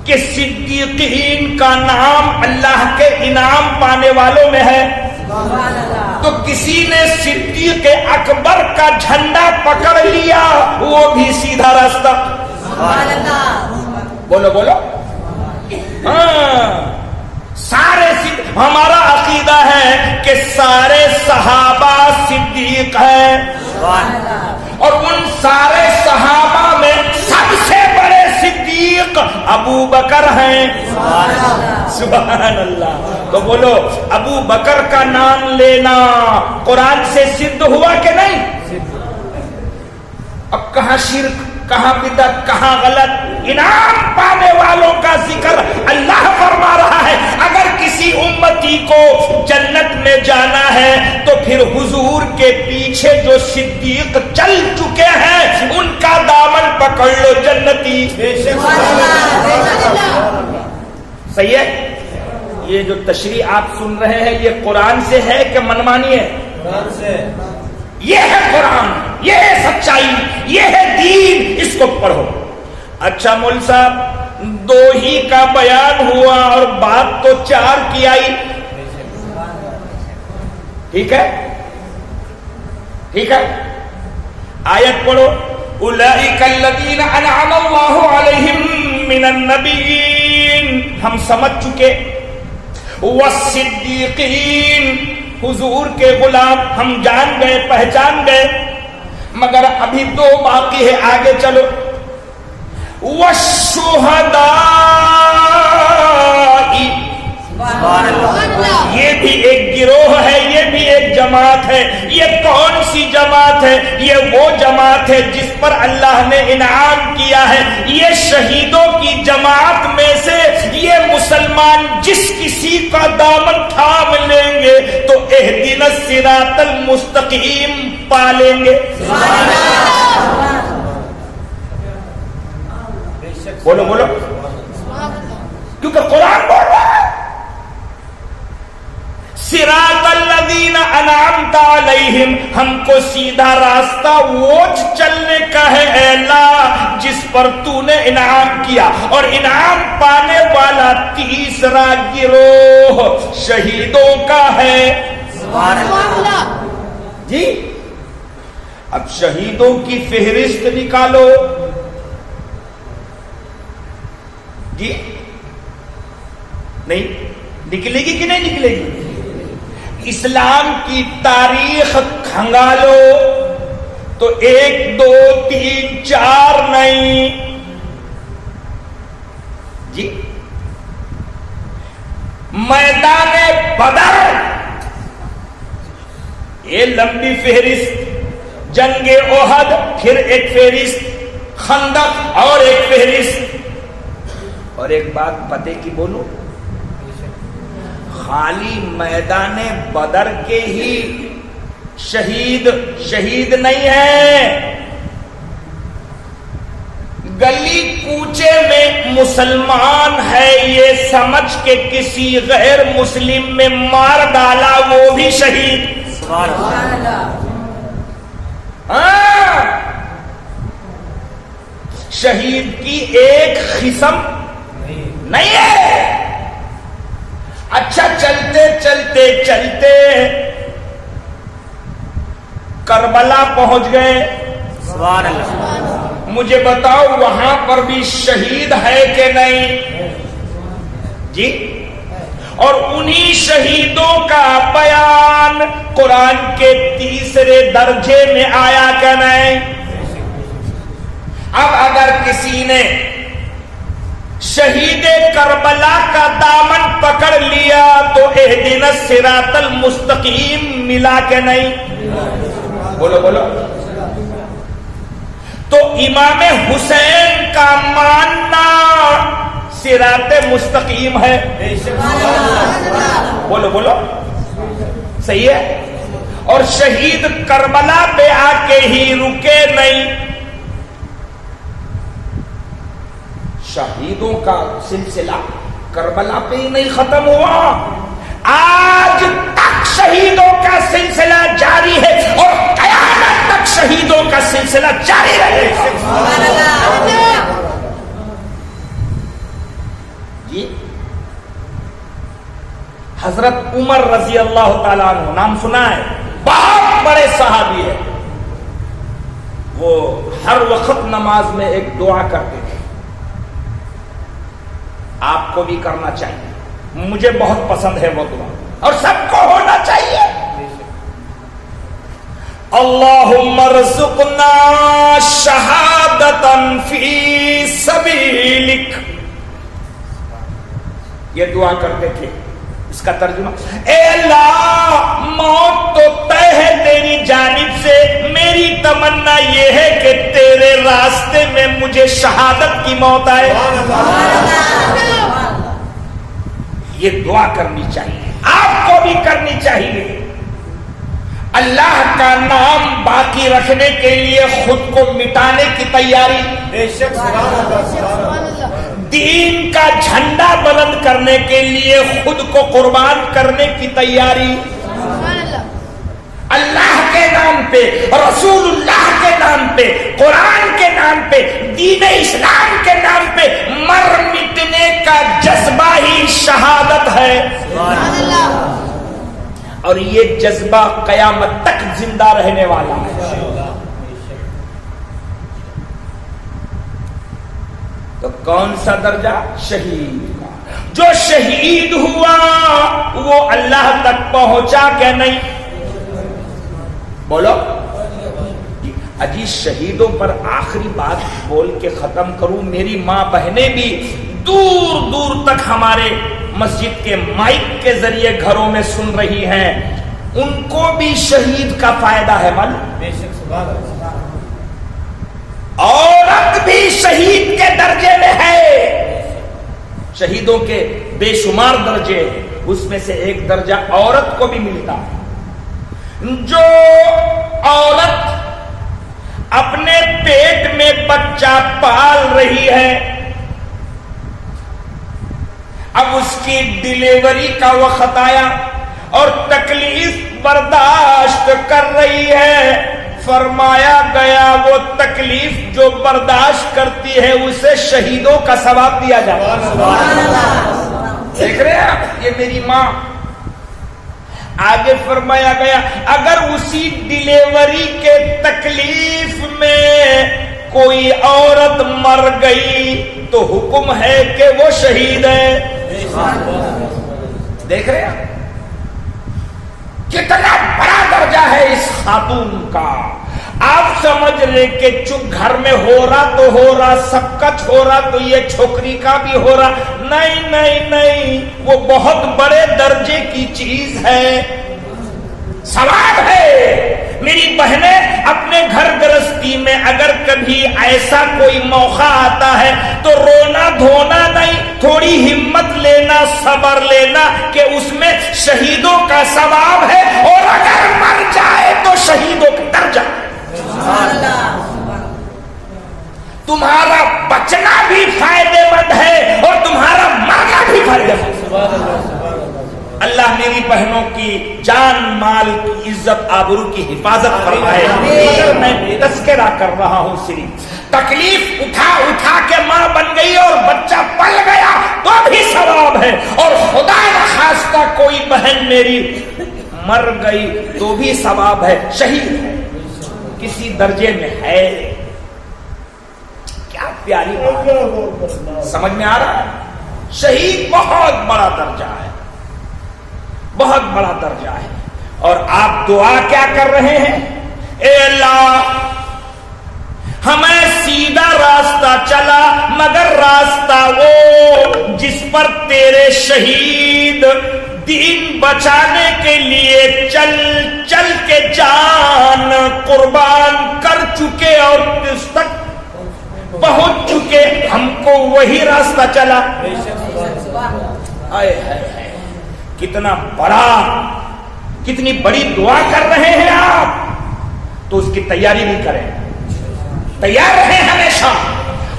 کہ صدیقین کا نام اللہ کے انعام پانے والوں میں ہے. تو کسی نے صدیق اکبر کا جھنڈا پکڑ لیا، وہ بھی سیدھا راستہ. بولو بولو. ہاں سارے ہمارا عقیدہ ہے کہ سارے صحابہ صدیق ہیں، اور ان سارے صحابہ میں سب سے بڑے صدیق ابو بکر ہیں. سبحان اللہ. تو بولو ابو بکر کا نام لینا قرآن سے سدھ ہوا کہ نہیں؟ اب کہاں شرک، کہاں بدعت، کہاں غلط؟ انعام پانے والوں کا ذکر اللہ فرما رہا ہے. اگر کسی امتی کو جنت میں جانا ہے تو پھر حضور کے پیچھے جو صدیق چل چکے ہیں ان کا دامن پکڑ لو، جنتی. صحیح ہے؟ یہ جو تشریح آپ سن رہے ہیں یہ قرآن سے ہے کہ منمانی ہے؟ قرآن سے. یہ ہے قرآن، یہ ہے سچائی، یہ ہے دین، اس کو پڑھو. اچھا مول صاحب دو ہی کا بیان ہوا اور بات تو چار کی آئی. ٹھیک ہے ٹھیک ہے. آیت پڑھو. اولئک الذین انعم اللہ علیہم من النبیین، ہم سمجھ چکے. والصدیقین، حضور کے غلام ہم جان گئے، پہچان گئے، مگر ابھی دو باقی ہے. آگے چلو. والشہداء، یہ بھی ایک گروہ ہے، یہ بھی ایک جماعت ہے۔ یہ کون سی جماعت ہے؟ یہ وہ جماعت ہے جس پر اللہ نے انعام کیا ہے۔ یہ شہیدوں کی جماعت میں سے یہ مسلمان جس کسی کا دامن تھام لیں گے تو اہدنا الصراط المستقیم پا لیں گے۔ بولو بولو، کیونکہ قرآن بول رہا ہے صراط الذین انعمت علیہم، ہم کو سیدھا راستہ وہ چلنے کا ہے اے اللہ جس پر تو نے انعام کیا۔ اور انعام پانے والا تیسرا گروہ شہیدوں کا ہے۔ جی اب شہیدوں کی فہرست نکالو جی، نہیں نکلے گی کہ نہیں نکلے گی؟ اسلام کی تاریخ کھنگالو تو 1 2 3 4 نہیں جی۔ میدان بدر یہ لمبی فہرست، جنگ احد پھر ایک فہرست، خندق اور ایک فہرست۔ اور ایک بات پتے کی بولو، خالی میدان بدر کے ہی شہید نہیں ہے، گلی کوچے میں مسلمان ہے یہ سمجھ کے کسی غیر مسلم میں مار ڈالا وہ بھی شہید۔ ہاں، شہید کی ایک قسم نہیں ہے۔ اچھا چلتے چلتے چلتے کربلا پہنچ گئے، سبحان اللہ۔ مجھے بتاؤ وہاں پر بھی شہید ہے کہ نہیں جی؟ اور انہی شہیدوں کا بیان قرآن کے 3 درجے میں آیا کہ نہیں؟ اب اگر کسی نے شہید کربلا کا دامن پکڑ لیا تو اہدنا الصراط المستقیم ملا کہ نہیں؟ بولو بولو۔ تو امام حسین کا ماننا صراط مستقیم ہے۔ بولو بولو، صحیح ہے۔ اور شہید کربلا پہ آ کے ہی رکے نہیں، شہیدوں کا سلسلہ کربلا پہ ہی نہیں ختم ہوا، آج تک شہیدوں کا سلسلہ جاری ہے اور قیامت تک شہیدوں کا سلسلہ جاری رہے گا۔ جی حضرت عمر رضی اللہ تعالیٰ عنہ، نام سنا ہے، بہت بڑے صحابی ہے، وہ ہر وقت نماز میں ایک دعا کرتے تھے، آپ کو بھی کرنا چاہیے، مجھے بہت پسند ہے وہ دعا اور سب کو ہونا چاہیے۔ اللہم ارزقنا شہادتا فی سبیلک، یہ دعا کرتے تھے۔ اس کا ترجمہ، اے اللہ موت تو طے ہے تیری جانب سے، میری تمنا یہ ہے کہ تیرے راستے میں مجھے شہادت کی موت آئے۔ یہ دعا کرنی چاہیے، آپ کو بھی کرنی چاہیے۔ اللہ کا نام باقی رکھنے کے لیے خود کو مٹانے کی تیاری، بے شک دین کا جھنڈا بلند کرنے کے لیے خود کو قربان کرنے کی تیاری، اللہ کے نام پہ، رسول اللہ کے نام پہ، قرآن کے نام پہ، دین اسلام کے نام پہ مر مٹنے کا جذبہ ہی شہادت ہے، اور یہ جذبہ قیامت تک زندہ رہنے والا ہے۔ تو کون سا درجہ؟ شہید کا۔ جو شہید ہوا وہ اللہ تک پہنچا کہ نہیں؟ بولو۔ اجی شہیدوں پر آخری بات بول کے ختم کروں. میری ماں بہنیں بھی دور دور تک ہمارے مسجد کے مائک کے ذریعے گھروں میں سن رہی ہیں, ان کو بھی شہید کا فائدہ ہے. عورت بھی شہید کے درجے میں ہے. شہیدوں کے بے شمار درجے, اس میں سے ایک درجہ عورت کو بھی ملتا ہے. جو عورت اپنے پیٹ میں بچہ پال رہی ہے, اب اس کی ڈیلیوری کا وقت آیا اور تکلیف برداشت کر رہی ہے, فرمایا گیا وہ تکلیف جو برداشت کرتی ہے اسے شہیدوں کا ثواب دیا جائے. دیکھ رہے ہیں آپ, یہ میری ماں. آگے فرمایا گیا اگر اسی ڈیلیوری کے تکلیف میں کوئی عورت مر گئی تو حکم ہے کہ وہ شہید ہے. دیکھ رہے ہیں کتنا بڑا درجہ ہے اس خاتون کا. آپ سمجھ لیں کہ چپ گھر میں ہو رہا تو ہو رہا, سب کچھ ہو رہا تو یہ چھوکری کا بھی ہو رہا. نہیں نہیں نہیں, وہ بہت بڑے درجے کی چیز ہے, ثواب ہے. میری بہنیں اپنے گھر گرہستی میں اگر کبھی ایسا کوئی موقع آتا ہے تو رونا دھونا نہیں, تھوڑی ہمت لینا, صبر لینا کہ اس میں شہیدوں کا ثواب ہے, اور اگر مر جائے تو شہیدوں کا درجہ. تمہارا بچنا بھی فائدے مند ہے اور تمہارا مرنا بھی فائدے مند. اللہ میری بہنوں کی جان مال کی عزت آبرو کی حفاظت فرمائے. میں تذکرہ کر رہا ہوں, صرف تکلیف اٹھا اٹھا کے ماں بن گئی اور بچہ پل گیا تو بھی ثواب ہے, اور خدا نخواستہ کوئی بہن میری مر گئی تو بھی ثواب ہے. شہید ہے, کسی درجے میں ہے. کیا پیاری بات, سمجھ میں آ رہا ہے. شہید بہت بڑا درجہ ہے, بہت بڑا درجہ ہے. اور آپ دعا کیا کر رہے ہیں, اے اللہ ہمیں سیدھا راستہ چلا مگر راستہ وہ جس پر تیرے شہید دین بچانے کے لیے چل چل کے جان قربان کر چکے اور اس تک پہنچ چکے, ہم کو وہی راستہ چلا. کتنا بڑا, کتنی بڑی دعا کر رہے ہیں آپ, تو اس کی تیاری بھی کریں. تیار رہیں ہمیشہ.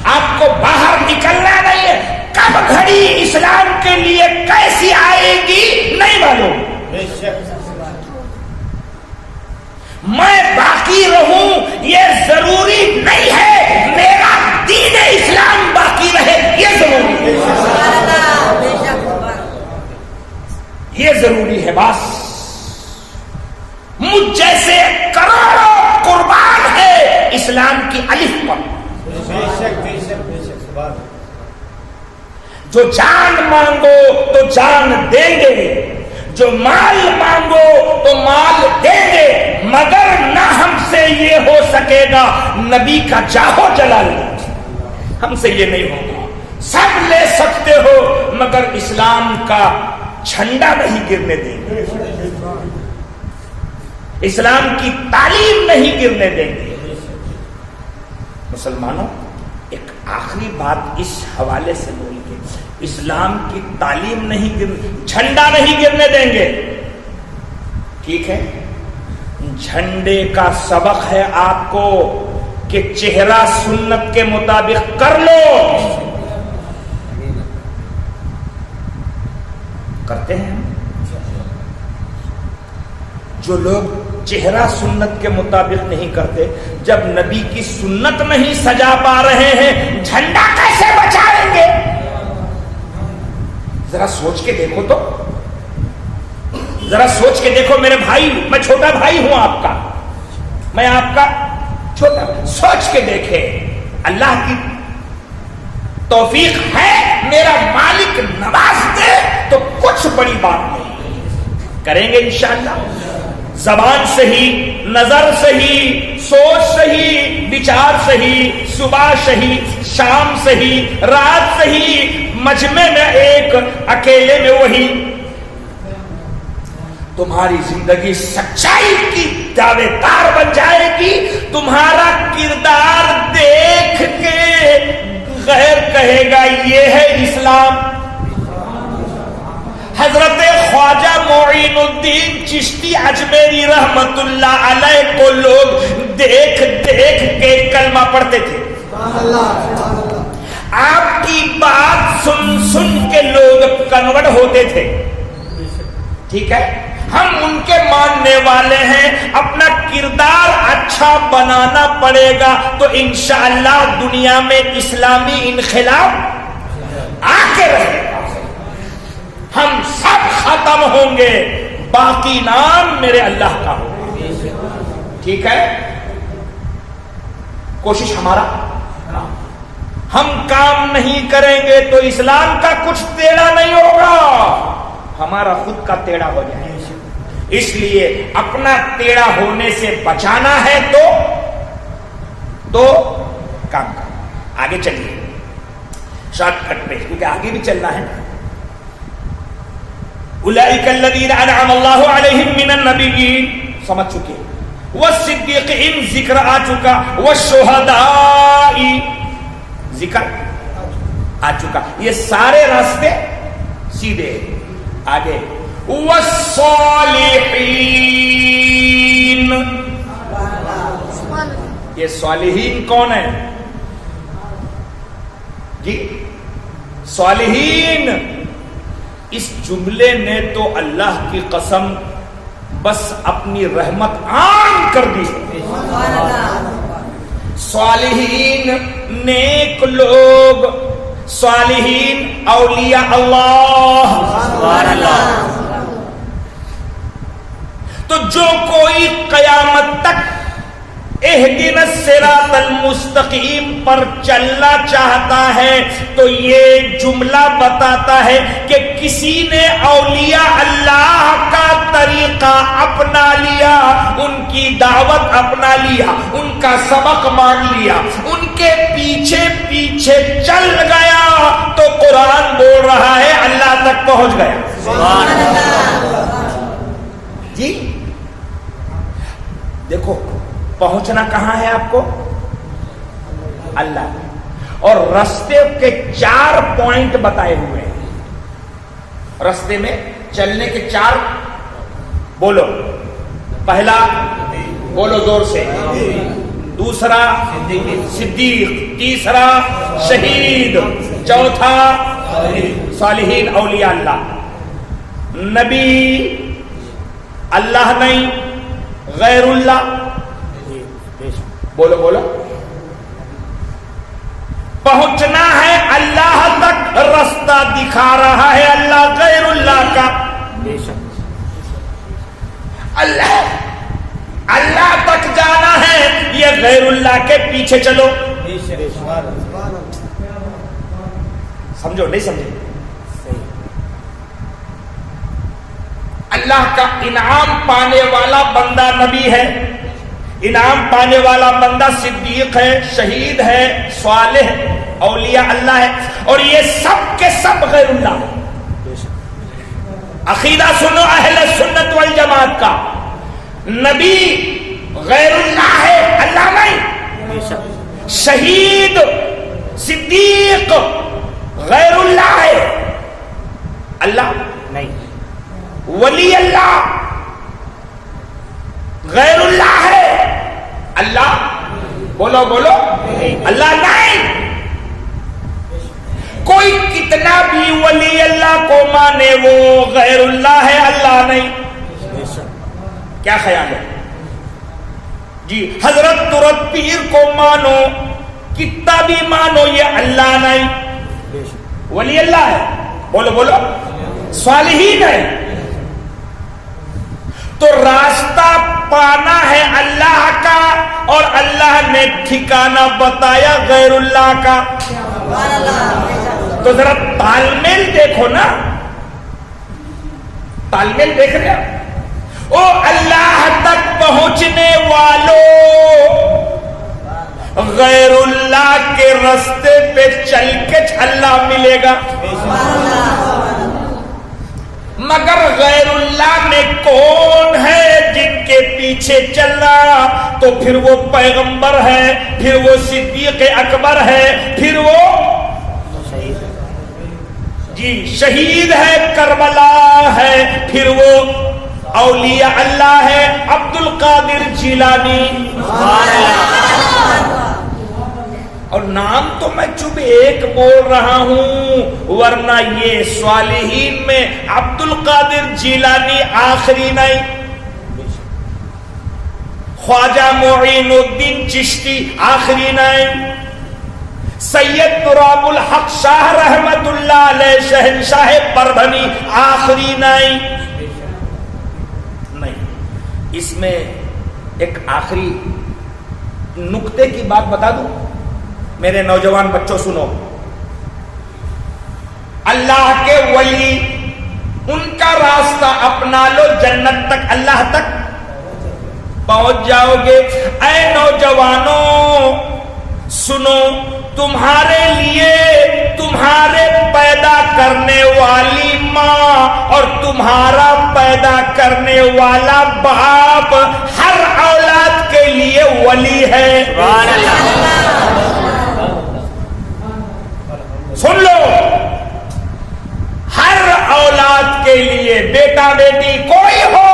آپ کو باہر نکلنا نہیں ہے. کب گھڑی اسلام کے لیے کیسی آئے گی نہیں معلوم. میں باقی رہوں یہ ضروری نہیں ہے, میرا دین اسلام باقی رہے یہ ضروری ہے. یہ ضروری ہے. بس مجھ جیسے کروڑوں قربان ہے اسلام کی الف پر. جو جان مانگو تو جان دیں گے, جو مال مانگو تو مال دیں گے, مگر نہ ہم سے یہ ہو سکے گا نبی کا جاہو جلال, ہم سے یہ نہیں ہوگا. سب لے سکتے ہو مگر اسلام کا جھنڈا نہیں گرنے دیں گے, اسلام کی تعلیم نہیں گرنے دیں گے. مسلمانوں, ایک آخری بات اس حوالے سے بول کے, اسلام کی تعلیم نہیں گرنے, جھنڈا نہیں گرنے دیں گے. ٹھیک ہے, جھنڈے کا سبق ہے آپ کو کہ چہرہ سنت کے مطابق کر لو. کرتے ہیں جو لوگ چہرہ سنت کے مطابق نہیں کرتے, جب نبی کی سنت نہیں سجا پا رہے ہیں جھنڈا کیسے بچائیں گے؟ ذرا سوچ کے دیکھو تو, ذرا سوچ کے دیکھو میرے بھائی. میں چھوٹا بھائی ہوں آپ کا, میں آپ کا چھوٹا. سوچ کے دیکھے, اللہ کی توفیق ہے, میرا مالک نواز دے تو کچھ بڑی بات نہیں, کریں گے انشاءاللہ. زبان صحیح، نظر صحیح، سوچ صحیح، بچار صحیح، صبح صحیح، شام صحیح، رات صحیح، مجمع میں ایک، اکیلے میں وہی، تمہاری زندگی سچائی کی دعوے دار بن جائے گی. تمہارا کردار دیکھ کے غیر کہے گا یہ ہے اسلام. حضرت خواجہ معین الدین چشتی اجمیری رحمت اللہ علیہ کو لوگ دیکھ دیکھ کے کلمہ پڑھتے تھے. آپ کی بات سن سن کے لوگ کنورٹ ہوتے تھے. ٹھیک ہے، ہم ان کے ماننے والے ہیں. اپنا کردار اچھا بنانا پڑے گا تو انشاءاللہ دنیا میں اسلامی انقلاب آ کے رہے گا. ہم سب ختم ہوں گے، باقی نام میرے اللہ کا ہوگا. ٹھیک ہے، کوشش ہمارا، ہم کام نہیں کریں گے تو اسلام کا کچھ ٹیڑھا نہیں ہوگا، ہمارا خود کا ٹیڑھا ہو جائے. اس لیے اپنا ٹیڑھا ہونے سے بچانا ہے تو کام کرو. آگے چلیے شارٹ کٹ پہ، کیونکہ آگے بھی چلنا ہے. اولئک الذین انعم اللہ علیہم من النبیین، سمجھ چکے، والصدیقین ذکر آ چکا، والشہداء ذکر آ چکا. یہ سارے راستے سیدھے. آگے والصالحین، یہ صالحین کون ہے جی؟ صالحین، اس جملے نے تو اللہ کی قسم بس اپنی رحمت عام کر دی. صالحین نیک لوگ، صالحین اولیاء اللہ. تو جو کوئی قیامت تک اہدنا الصراط المستقیم پر چلنا چاہتا ہے تو یہ جملہ بتاتا ہے کہ کسی نے اولیاء اللہ کا طریقہ اپنا لیا، ان کی دعوت اپنا لیا، ان کا سبق مان لیا، ان کے پیچھے پیچھے چل گیا تو قرآن بول رہا ہے اللہ تک پہنچ گیا. سبحان اللہ. جی دیکھو پہنچنا کہاں ہے آپ کو؟ اللہ. اور رستے کے 4 پوائنٹ بتائے ہوئے ہیں. رستے میں چلنے کے 4 بولو. پہلا بولو زور سے، دوسرا صدیق، تیسرا شہید، چوتھا صالحین اولیاء اللہ. نبی اللہ نہیں، غیر اللہ. بولو بولو. پہنچنا ہے اللہ تک، رستہ دکھا رہا ہے اللہ، غیر اللہ کا. اللہ تک جانا ہے، یہ غیر اللہ کے پیچھے چلو. سمجھو نہیں سمجھے؟ اللہ کا انعام پانے والا بندہ نبی ہے، انعام پانے والا بندہ صدیق ہے، شہید ہے، صالح اولیاء اللہ ہے، اور یہ سب کے سب غیر اللہ ہے. عقیدہ سنو اہل سنت والجماعت کا، نبی غیر اللہ ہے، اللہ نہیں. شہید صدیق غیر اللہ ہے، اللہ نہیں. ولی اللہ غیر اللہ ہے، اللہ بولو بولو اللہ نہیں. کوئی کتنا بھی ولی اللہ کو مانے وہ غیر اللہ ہے، اللہ نہیں. کیا خیال ہے جی؟ حضرت ترت پیر کو مانو، کتنا بھی مانو، یہ اللہ نہیں، ولی اللہ ہے. بولو بولو صالحین ہے. تو راستہ پانا ہے اللہ کا، اور اللہ نے ٹھکانہ بتایا غیر اللہ کا. تو ذرا تال میل دیکھو نا، تال میل دیکھ رہے ہیں. او اللہ تک پہنچنے والوں، غیر اللہ کے راستے پہ چل کے اللہ ملے گا، مگر غیر اللہ میں کون ہے جن کے پیچھے چل رہا؟ تو پھر وہ پیغمبر ہے، پھر وہ صدیق اکبر ہے، پھر وہ شہید ہے، کربلا ہے، پھر وہ اولیاء اللہ ہے، عبد القادر جیلانی، اور نام تو میں چپ ایک بول رہا ہوں، ورنہ یہ صالحین میں عبد القادر جیلانی آخری نہیں، خواجہ معین الدین چشتی آخری نہیں، سید نوراب الحق شاہ رحمت اللہ علیہ شہنشاہ پربھنی آخری نہیں۔ اس میں ایک آخری نقطے کی بات بتا دوں، میرے نوجوان بچوں سنو، اللہ کے ولی ان کا راستہ اپنا لو، جنت تک اللہ تک پہنچ جاؤ گے۔ اے نوجوانوں سنو، تمہارے لیے تمہارے پیدا کرنے والی ماں اور تمہارا پیدا کرنے والا باپ ہر اولاد کے لیے ولی ہے۔ سن لو، ہر اولاد کے لیے، بیٹا بیٹی کوئی ہو،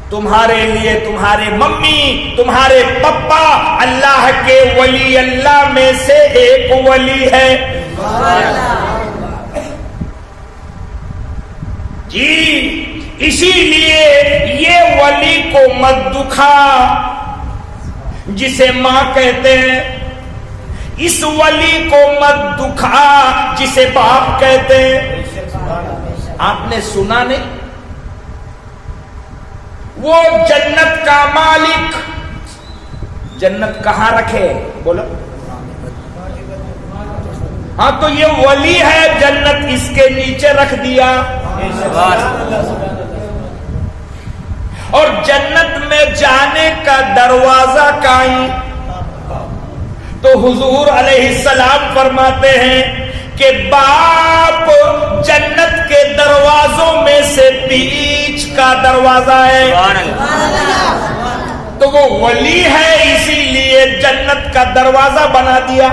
تمہارے لیے تمہارے ممی، تمہارے پپا اللہ کے ولی اللہ میں سے ایک ولی ہے۔ جی اسی لیے یہ ولی کو مت دکھا جسے ماں کہتے ہیں، اس ولی کو مت دکھا جسے باپ کہتے ہیں۔ آپ نے سنا نہیں؟ وہ جنت کا مالک جنت کہاں رکھے؟ بولو۔ ہاں تو یہ ولی ہے، جنت اس کے نیچے رکھ دیا، اور جنت میں جانے کا دروازہ کہیں؟ تو حضور علیہ السلام فرماتے ہیں کہ باپ جنت کے دروازوں میں سے بیچ کا دروازہ ہے، تو وہ ولی ہے، اسی لیے جنت کا دروازہ بنا دیا۔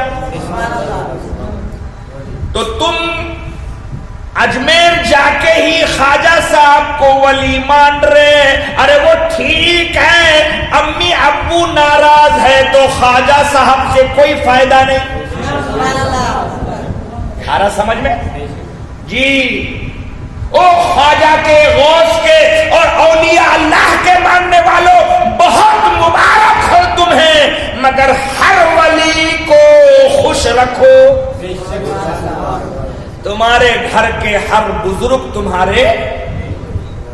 تو تم اجمیر جا کے ہی خواجہ صاحب کو ولی مان رہے، ارے وہ ٹھیک ہے، امی ابو ناراض ہے تو خواجہ صاحب سے کوئی فائدہ نہیں۔ آ رہا سمجھ میں؟ جی او خواجہ کے، غوث کے اور اولیاء اللہ کے ماننے والوں، بہت مبارک ہو تمہیں، مگر ہر ولی کو خوش رکھو، تمہارے گھر کے ہر بزرگ تمہارے،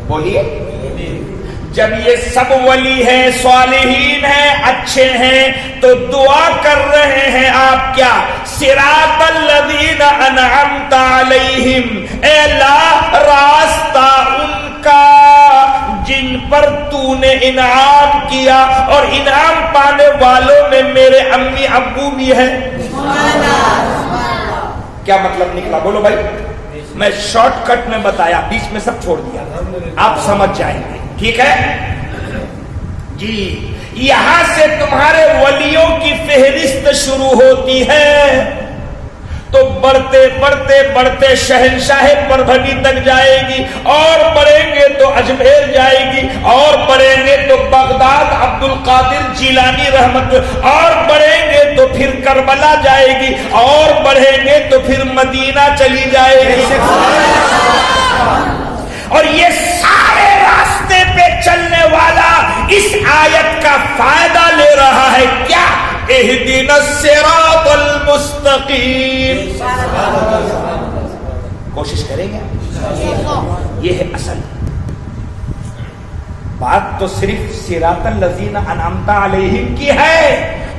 بولیے، جب یہ سب ولی ہیں، صالحین ہیں، اچھے ہیں، تو دعا کر رہے ہیں آپ کیا؟ صراط الذین انعمت علیہم، اے اللہ راستہ ان کا جن پر تو نے انعام کیا، اور انعام پانے والوں میں میرے امی ابو بھی ہیں۔ کیا مطلب نکلا؟ بولو بھائی، میں شارٹ کٹ میں بتایا، بیچ میں سب چھوڑ دیا، آپ سمجھ جائیں گے، ٹھیک ہے جی؟ یہاں سے تمہارے ولیوں کی فہرست شروع ہوتی ہے، تو بڑھتے بڑھتے بڑھتے شہنشاہ پربھنی تک جائے گی، اور بڑھیں گے تو اجمیر جائے گی، اور بڑھیں گے تو بغداد عبد القادر جیلانی رحمت، اور بڑھیں گے تو پھر کربلا جائے گی، اور بڑھیں گے تو پھر مدینہ چلی جائے گی، اور یہ سارے راستے پہ چلنے والا اس آیت کا فائدہ لے رہا ہے کیا؟ اہدنا الصراط المستقیم۔ کوشش کریں گے؟ یہ ہے اصل بات، تو صرف صراط الذین انعمت علیہم کی ہے۔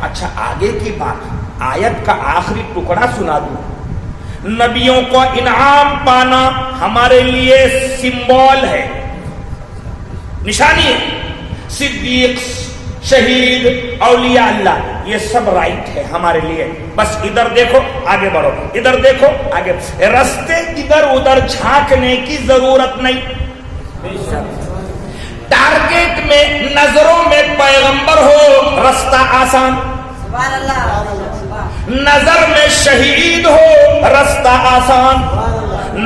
اچھا آگے کی بات، آیت کا آخری ٹکڑا سنا دوں۔ نبیوں کو انعام پانا ہمارے لیے سمبول ہے، نشانی ہے. صدیق، شہید، اولیاء اللہ، یہ سب رائٹ ہے ہمارے لیے. بس ادھر دیکھو آگے بڑھو، ادھر دیکھو آگے. رستے ادھر ادھر جھانکنے کی ضرورت نہیں. ٹارگیٹ میں، نظروں میں پیغمبر ہو، رستہ آسان. سبحان اللہ. نظر میں شہید ہو، رستہ آسان.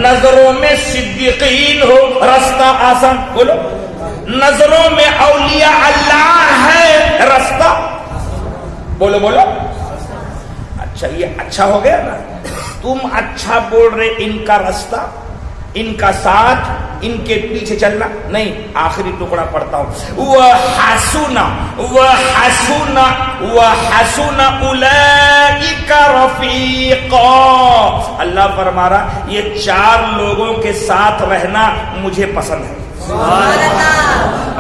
نظروں میں صدیقین ہو، رستہ آسان. بولو. نظروں میں اولیاء اللہ ہے، رستہ بولو بولو. اچھا یہ اچھا ہو گیا نا. تم اچھا بول رہے ان کا رستہ، ان کا ساتھ، ان کے پیچھے چلنا نہیں. آخری ٹکڑا پڑھتا ہوں. وَحَسُنَ أُولَئِكَ رَفِيقًا. اللہ فرما رہا یہ 4 لوگوں کے ساتھ رہنا مجھے پسند ہے.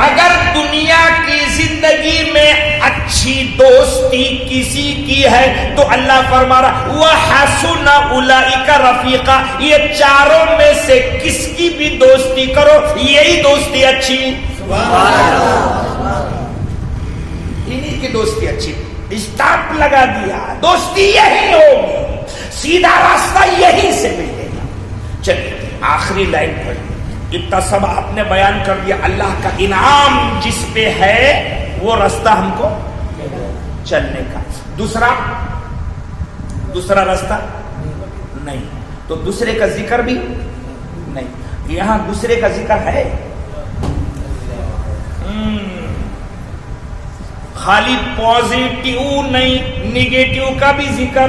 اگر دنیا کی زندگی میں اچھی دوستی کسی کی ہے تو اللہ فرما رہا وَحَسُنَ أُولَئِكَ رَفِيقًا. یہ 4 میں سے کس کی بھی دوستی کرو یہی دوستی اچھی. انہی کی دوستی اچھی. اسٹاپ لگا دیا، دوستی یہی ہوگی، سیدھا راستہ یہی سے ملے گا. چلیے آخری لائن پڑھ. اتنا سب آپ نے بیان کر دیا. اللہ کا انعام جس پہ ہے وہ رستہ ہم کو چلنے کا. دوسرا راستہ نہیں. تو دوسرے کا ذکر بھی نہیں. یہاں دوسرے کا ذکر ہے. خالی پازیٹیو نہیں، نیگیٹیو کا بھی ذکر.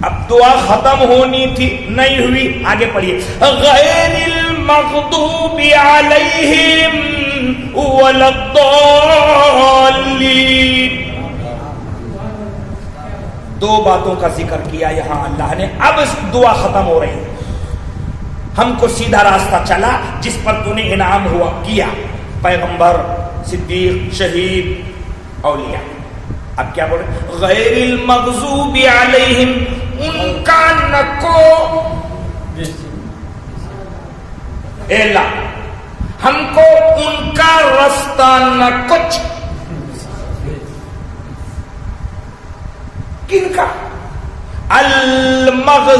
اب دعا ختم ہونی تھی نہیں ہوئی. آگے پڑھیے. غیر المغضوب علیہم ولا الضالین. 2 باتوں کا ذکر کیا یہاں اللہ نے. اب دعا ختم ہو رہی ہے. ہم کو سیدھا راستہ چلا جس پر تو نے انعام ہوا کیا، پیغمبر، صدیق، شہید، اولیاء. اب کیا بولے؟ غیر المغضوب علیہم، ان کا نہ کو. اے اللہ ہم کو ان کا راستہ نہ کچھ. کن کا؟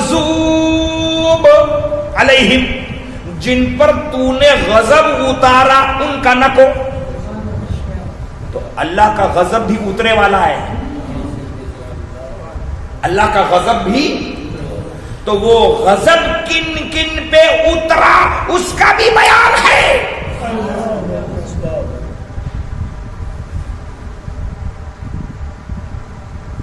المغضوب علیہم، جن پر تو نے غضب اتارا ان کا نہ کو. تو اللہ کا غضب بھی اترے والا ہے. اللہ کا غضب بھی، تو وہ غضب کن کن پہ اترا اس کا بھی بیان ہے.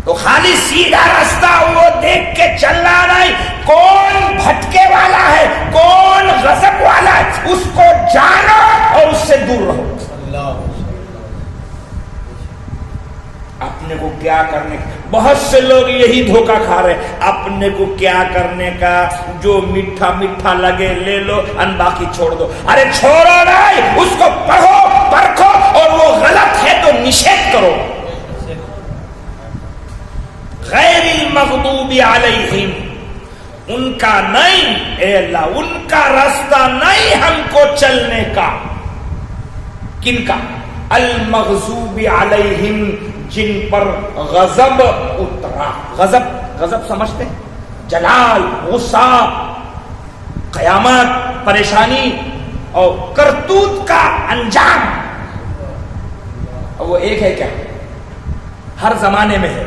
تو خالی سیدھا راستہ وہ دیکھ کے چلنا نہیں. کون بھٹکے والا ہے، کون غضب والا ہے، اس کو جانو اور اس سے دور رہو. اپنے کو کیا کرنے کا، بہت سے لوگ یہی دھوکہ کھا رہے ہیں. اپنے کو کیا کرنے کا، جو میٹھا میٹھا لگے لے لو اور باقی چھوڑ دو. ارے چھوڑو نہیں، اس کو پڑھو، پرکھو، اور وہ غلط ہے تو نشید کرو. غیر المغضوب علیہم، ان کا نہیں. اے اللہ ان کا راستہ نہیں ہم کو چلنے کا. کن کا؟ المغضوب علیہم، جن پر غضب اترا. غضب سمجھتے ہیں؟ جلال، غصہ، قیامت، پریشانی اور کرتوت کا انجام. وہ ایک ہے کیا؟ ہر زمانے میں ہے.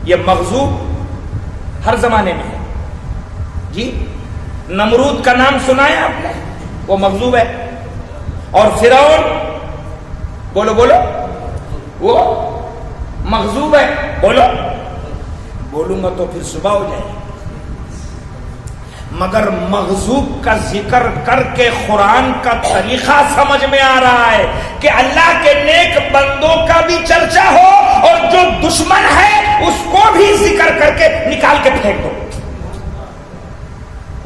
یہ مغضوب ہر زمانے میں ہے. جی نمرود کا نام سنا ہے آپ نے؟ وہ مغضوب ہے. اور فرعون، بولو بولو، وہ مغضوب ہے. بولو، بولوں گا تو پھر صبح ہو جائے. مگر مغضوب کا ذکر کر کے قرآن کا طریقہ سمجھ میں آ رہا ہے کہ اللہ کے نیک بندوں کا بھی چرچا ہو اور جو دشمن ہے اس کو بھی ذکر کر کے نکال کے پھینک دو.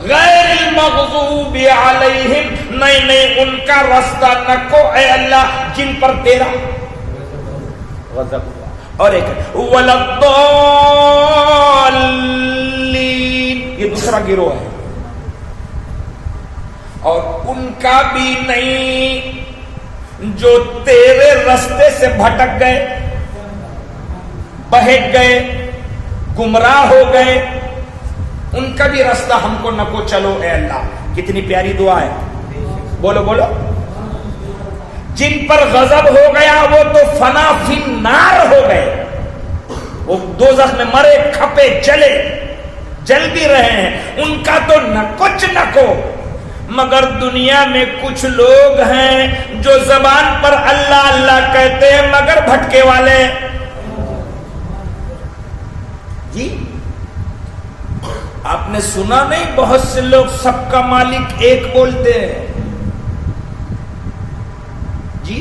غیر المغضوب علیہم، نہیں ان کا راستہ نہ کو اے اللہ جن پر تیرا غضب ہوا. اور ایک ولضالین، یہ دوسرا گروہ ہے. اور ان کا بھی نہیں جو تیرے راستے سے بھٹک گئے، بہک گئے، گمراہ ہو گئے، ان کا بھی راستہ ہم کو نہ کو چلو اے اللہ. کتنی پیاری دعا ہے، بولو بولو. جن پر غضب ہو گیا وہ تو فنا فی النار ہو گئے، وہ دوزخ میں مرے کھپے جلے، جل بھی رہے ہیں. ان کا تو نہ کچھ نہ کو. مگر دنیا میں کچھ لوگ ہیں جو زبان پر اللہ اللہ کہتے ہیں مگر بھٹکے والے. جی آپ نے سنا نہیں، بہت سے لوگ سب کا مالک ایک بولتے ہیں. جی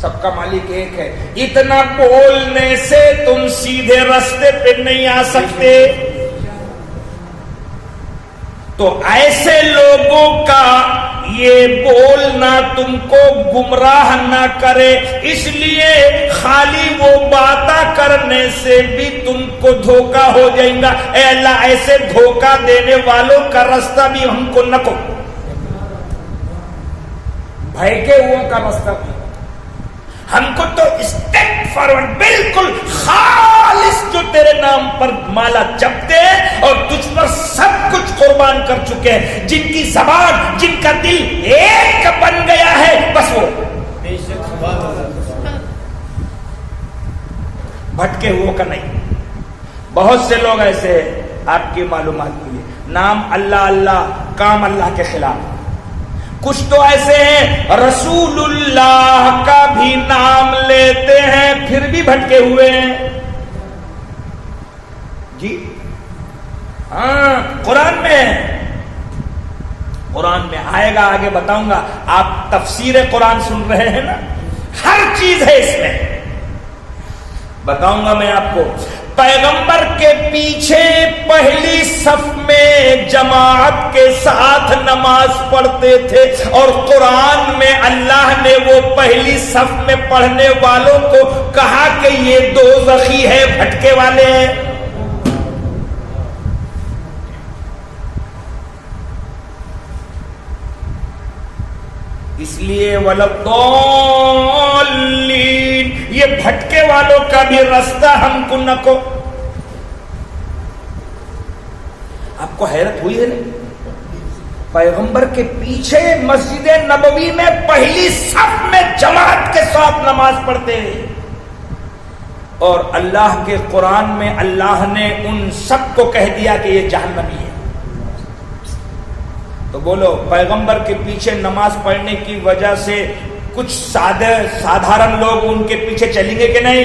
سب کا مالک ایک ہے. اتنا بولنے سے تم سیدھے راستے پہ نہیں آ سکتے. تو ایسے لوگوں کا یہ بولنا تم کو گمراہ نہ کرے، اس لیے خالی وہ باتیں کرنے سے بھی تم کو دھوکا ہو جائے گا. اے اللہ ایسے دھوکا دینے والوں کا راستہ بھی ہم کو نہ کو، بھٹکے ہوئے کا راستہ بھی ہم کو. تو اسٹیپ فارورڈ بالکل خالص جو تیرے نام پر مالا جپتے ہیں اور تجھ پر سب کچھ قربان کر چکے ہیں، جن کی زبان جن کا دل ایک بن گیا ہے، بس وہ بھٹکے ہوئے کا نہیں. بہت سے لوگ ایسے ہیں، آپ کی معلومات کے لیے، نام اللہ اللہ، کام اللہ کے خلاف. کچھ تو ایسے ہیں رسول اللہ کا بھی نام لیتے ہیں پھر بھی بھٹکے ہوئے ہیں. جی ہاں قرآن میں آئے گا، آگے بتاؤں گا. آپ تفسیر قرآن سن رہے ہیں نا، ہر چیز ہے اس میں. بتاؤں گا میں آپ کو. پیغمبر کے پیچھے پہلی صف میں جماعت کے ساتھ نماز پڑھتے تھے، اور قرآن میں اللہ نے وہ پہلی صف میں پڑھنے والوں کو کہا کہ یہ دوزخی ہے، بھٹکے والے ہیں. اس لیے وَلَضَالِّينَ، یہ بھٹکے والوں کا بھی راستہ ہم کو نہ کو. آپ کو حیرت ہوئی ہے نا، پیغمبر کے پیچھے مسجد نبوی میں پہلی صف میں جماعت کے ساتھ نماز پڑھتے ہیں، اور اللہ کے قرآن میں اللہ نے ان سب کو کہہ دیا کہ یہ جہنمی ہے. تو بولو پیغمبر کے پیچھے نماز پڑھنے کی وجہ سے کچھ سادھارن لوگ ان کے پیچھے چلیں گے کہ نہیں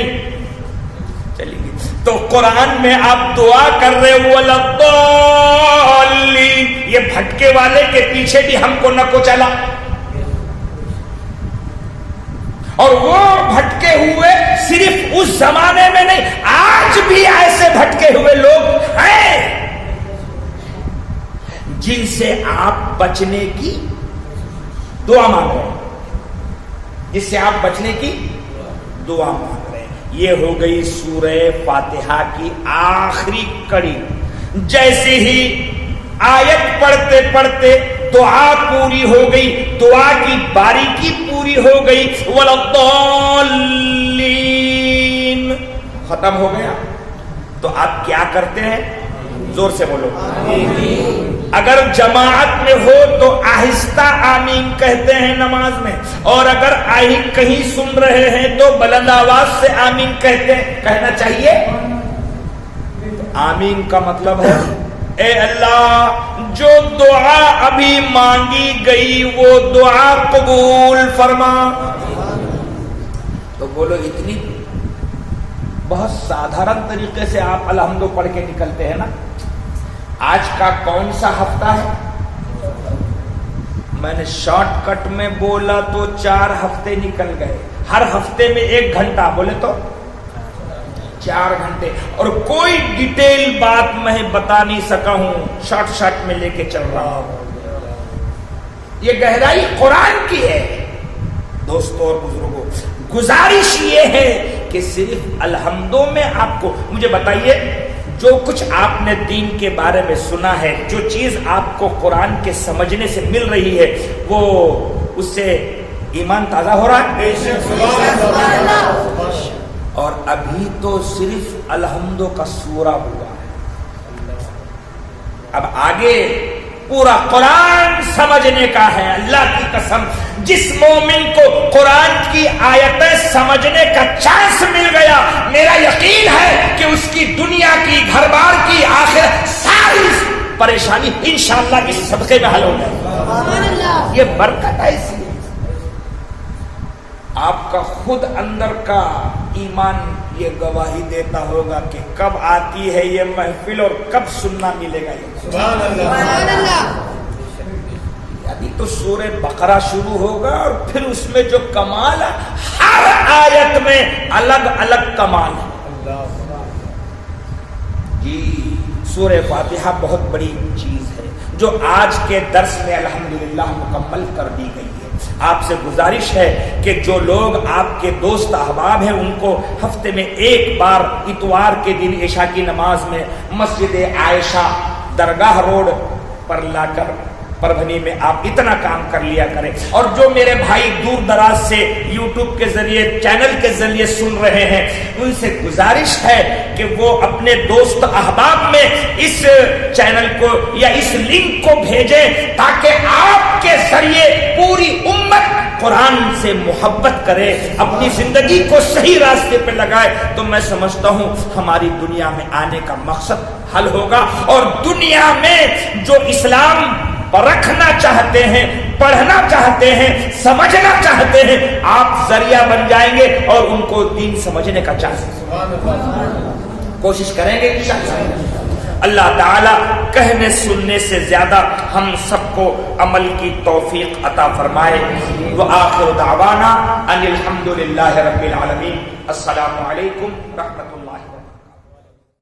چلیں گے؟ تو قرآن میں آپ دعا کر رہے وَلَضَالِّينَ، یہ بھٹکے والے کے پیچھے بھی ہم کو نہ کو چلا. اور وہ بھٹکے ہوئے صرف اس زمانے میں نہیں، آج بھی ایسے بھٹکے ہوئے لوگ ہیں جن سے آپ بچنے کی دعا مانگ رہے ہیں، جس سے آپ بچنے کی دعا مانگ رہے ہیں. یہ ہو گئی سورہ فاتحہ کی آخری کڑی. جیسے ہی آیت پڑھتے پڑھتے دعا پوری ہو گئی، دعا کی باریکی پوری ہو گئی، وَلَضَالِّينَ ختم ہو گیا. تو آپ کیا کرتے ہیں؟ زور سے بولو. اگر جماعت میں ہو تو آہستہ آمین کہتے ہیں نماز میں، اور اگر کہیں سن رہے ہیں تو بلند آواز سے آمین کہنا چاہیے. آمین کا مطلب ہے اے اللہ جو دعا ابھی مانگی گئی وہ دعا قبول فرما. تو بولو اتنی بہت سادھارن طریقے سے آپ الحمد پڑھ کے نکلتے ہیں نا. آج کا کون سا ہفتہ ہے؟ میں نے شارٹ کٹ میں بولا تو 4 ہفتے نکل گئے. ہر ہفتے میں 1 گھنٹہ بولے تو 4 گھنٹے. اور کوئی ڈیٹیل بات میں بتا نہیں سکا ہوں, شارٹ میں لے کے چل رہا ہوں. یہ گہرائی قرآن کی ہے. دوستوں اور بزرگوں, گزارش یہ ہے کہ صرف الحمدوں میں آپ کو, مجھے بتائیے جو کچھ آپ نے دین کے بارے میں سنا ہے, جو چیز آپ کو قرآن کے سمجھنے سے مل رہی ہے, وہ اس سے ایمان تازہ ہو رہا ہے. اور ابھی تو صرف الحمدوں کا سورہ ہوا ہے. اب آگے پورا قرآن سمجھنے کا ہے. اللہ کی قسم, جس مومن کو قرآن کی آیتیں سمجھنے کا چانس مل گیا, میرا یقین ہے کہ اس کی دنیا کی, گھر بار کی, آخر ساری پریشانی انشاءاللہ اس صدقے میں حل ہو جائے. یہ برکت ہے. اس لیے آپ کا خود اندر کا ایمان یہ گواہی دیتا ہوگا کہ کب آتی ہے یہ محفل اور کب سننا ملے گا. سبحان اللہ. ابھی تو سورہ بقرہ شروع ہوگا اور پھر اس میں جو کمال ہے, ہر آیت میں الگ الگ کمال ہے. جی سورہ فاتحہ بہت بڑی چیز ہے جو آج کے درس میں الحمدللہ مکمل کر دی گئی ہے. آپ سے گزارش ہے کہ جو لوگ آپ کے دوست احباب ہیں ان کو ہفتے میں 1 بار اتوار کے دن عشاء کی نماز میں مسجد عائشہ درگاہ روڈ پر لا کر پربھنی میں آپ اتنا کام کر لیا کریں. اور جو میرے بھائی دور دراز سے یوٹیوب کے ذریعے, چینل کے ذریعے سن رہے ہیں, ان سے گزارش ہے کہ وہ اپنے دوست احباب میں اس چینل کو یا اس لنک کو بھیجیں تاکہ آپ کے ذریعے پوری امت قرآن سے محبت کرے, اپنی زندگی کو صحیح راستے پہ لگائے. تو میں سمجھتا ہوں ہماری دنیا میں آنے کا مقصد حل ہوگا, اور دنیا میں جو اسلام پرکھنا چاہتے ہیں, پڑھنا چاہتے ہیں, سمجھنا چاہتے ہیں, آپ ذریعہ بن جائیں گے اور ان کو دین سمجھنے کا کوشش کریں گے انشاءاللہ. اللہ تعالی کہنے سننے سے زیادہ ہم سب کو عمل کی توفیق عطا فرمائے. وآخر دعوانا ان الحمدللہ رب العالمین. السلام علیکم رحمۃ اللہ.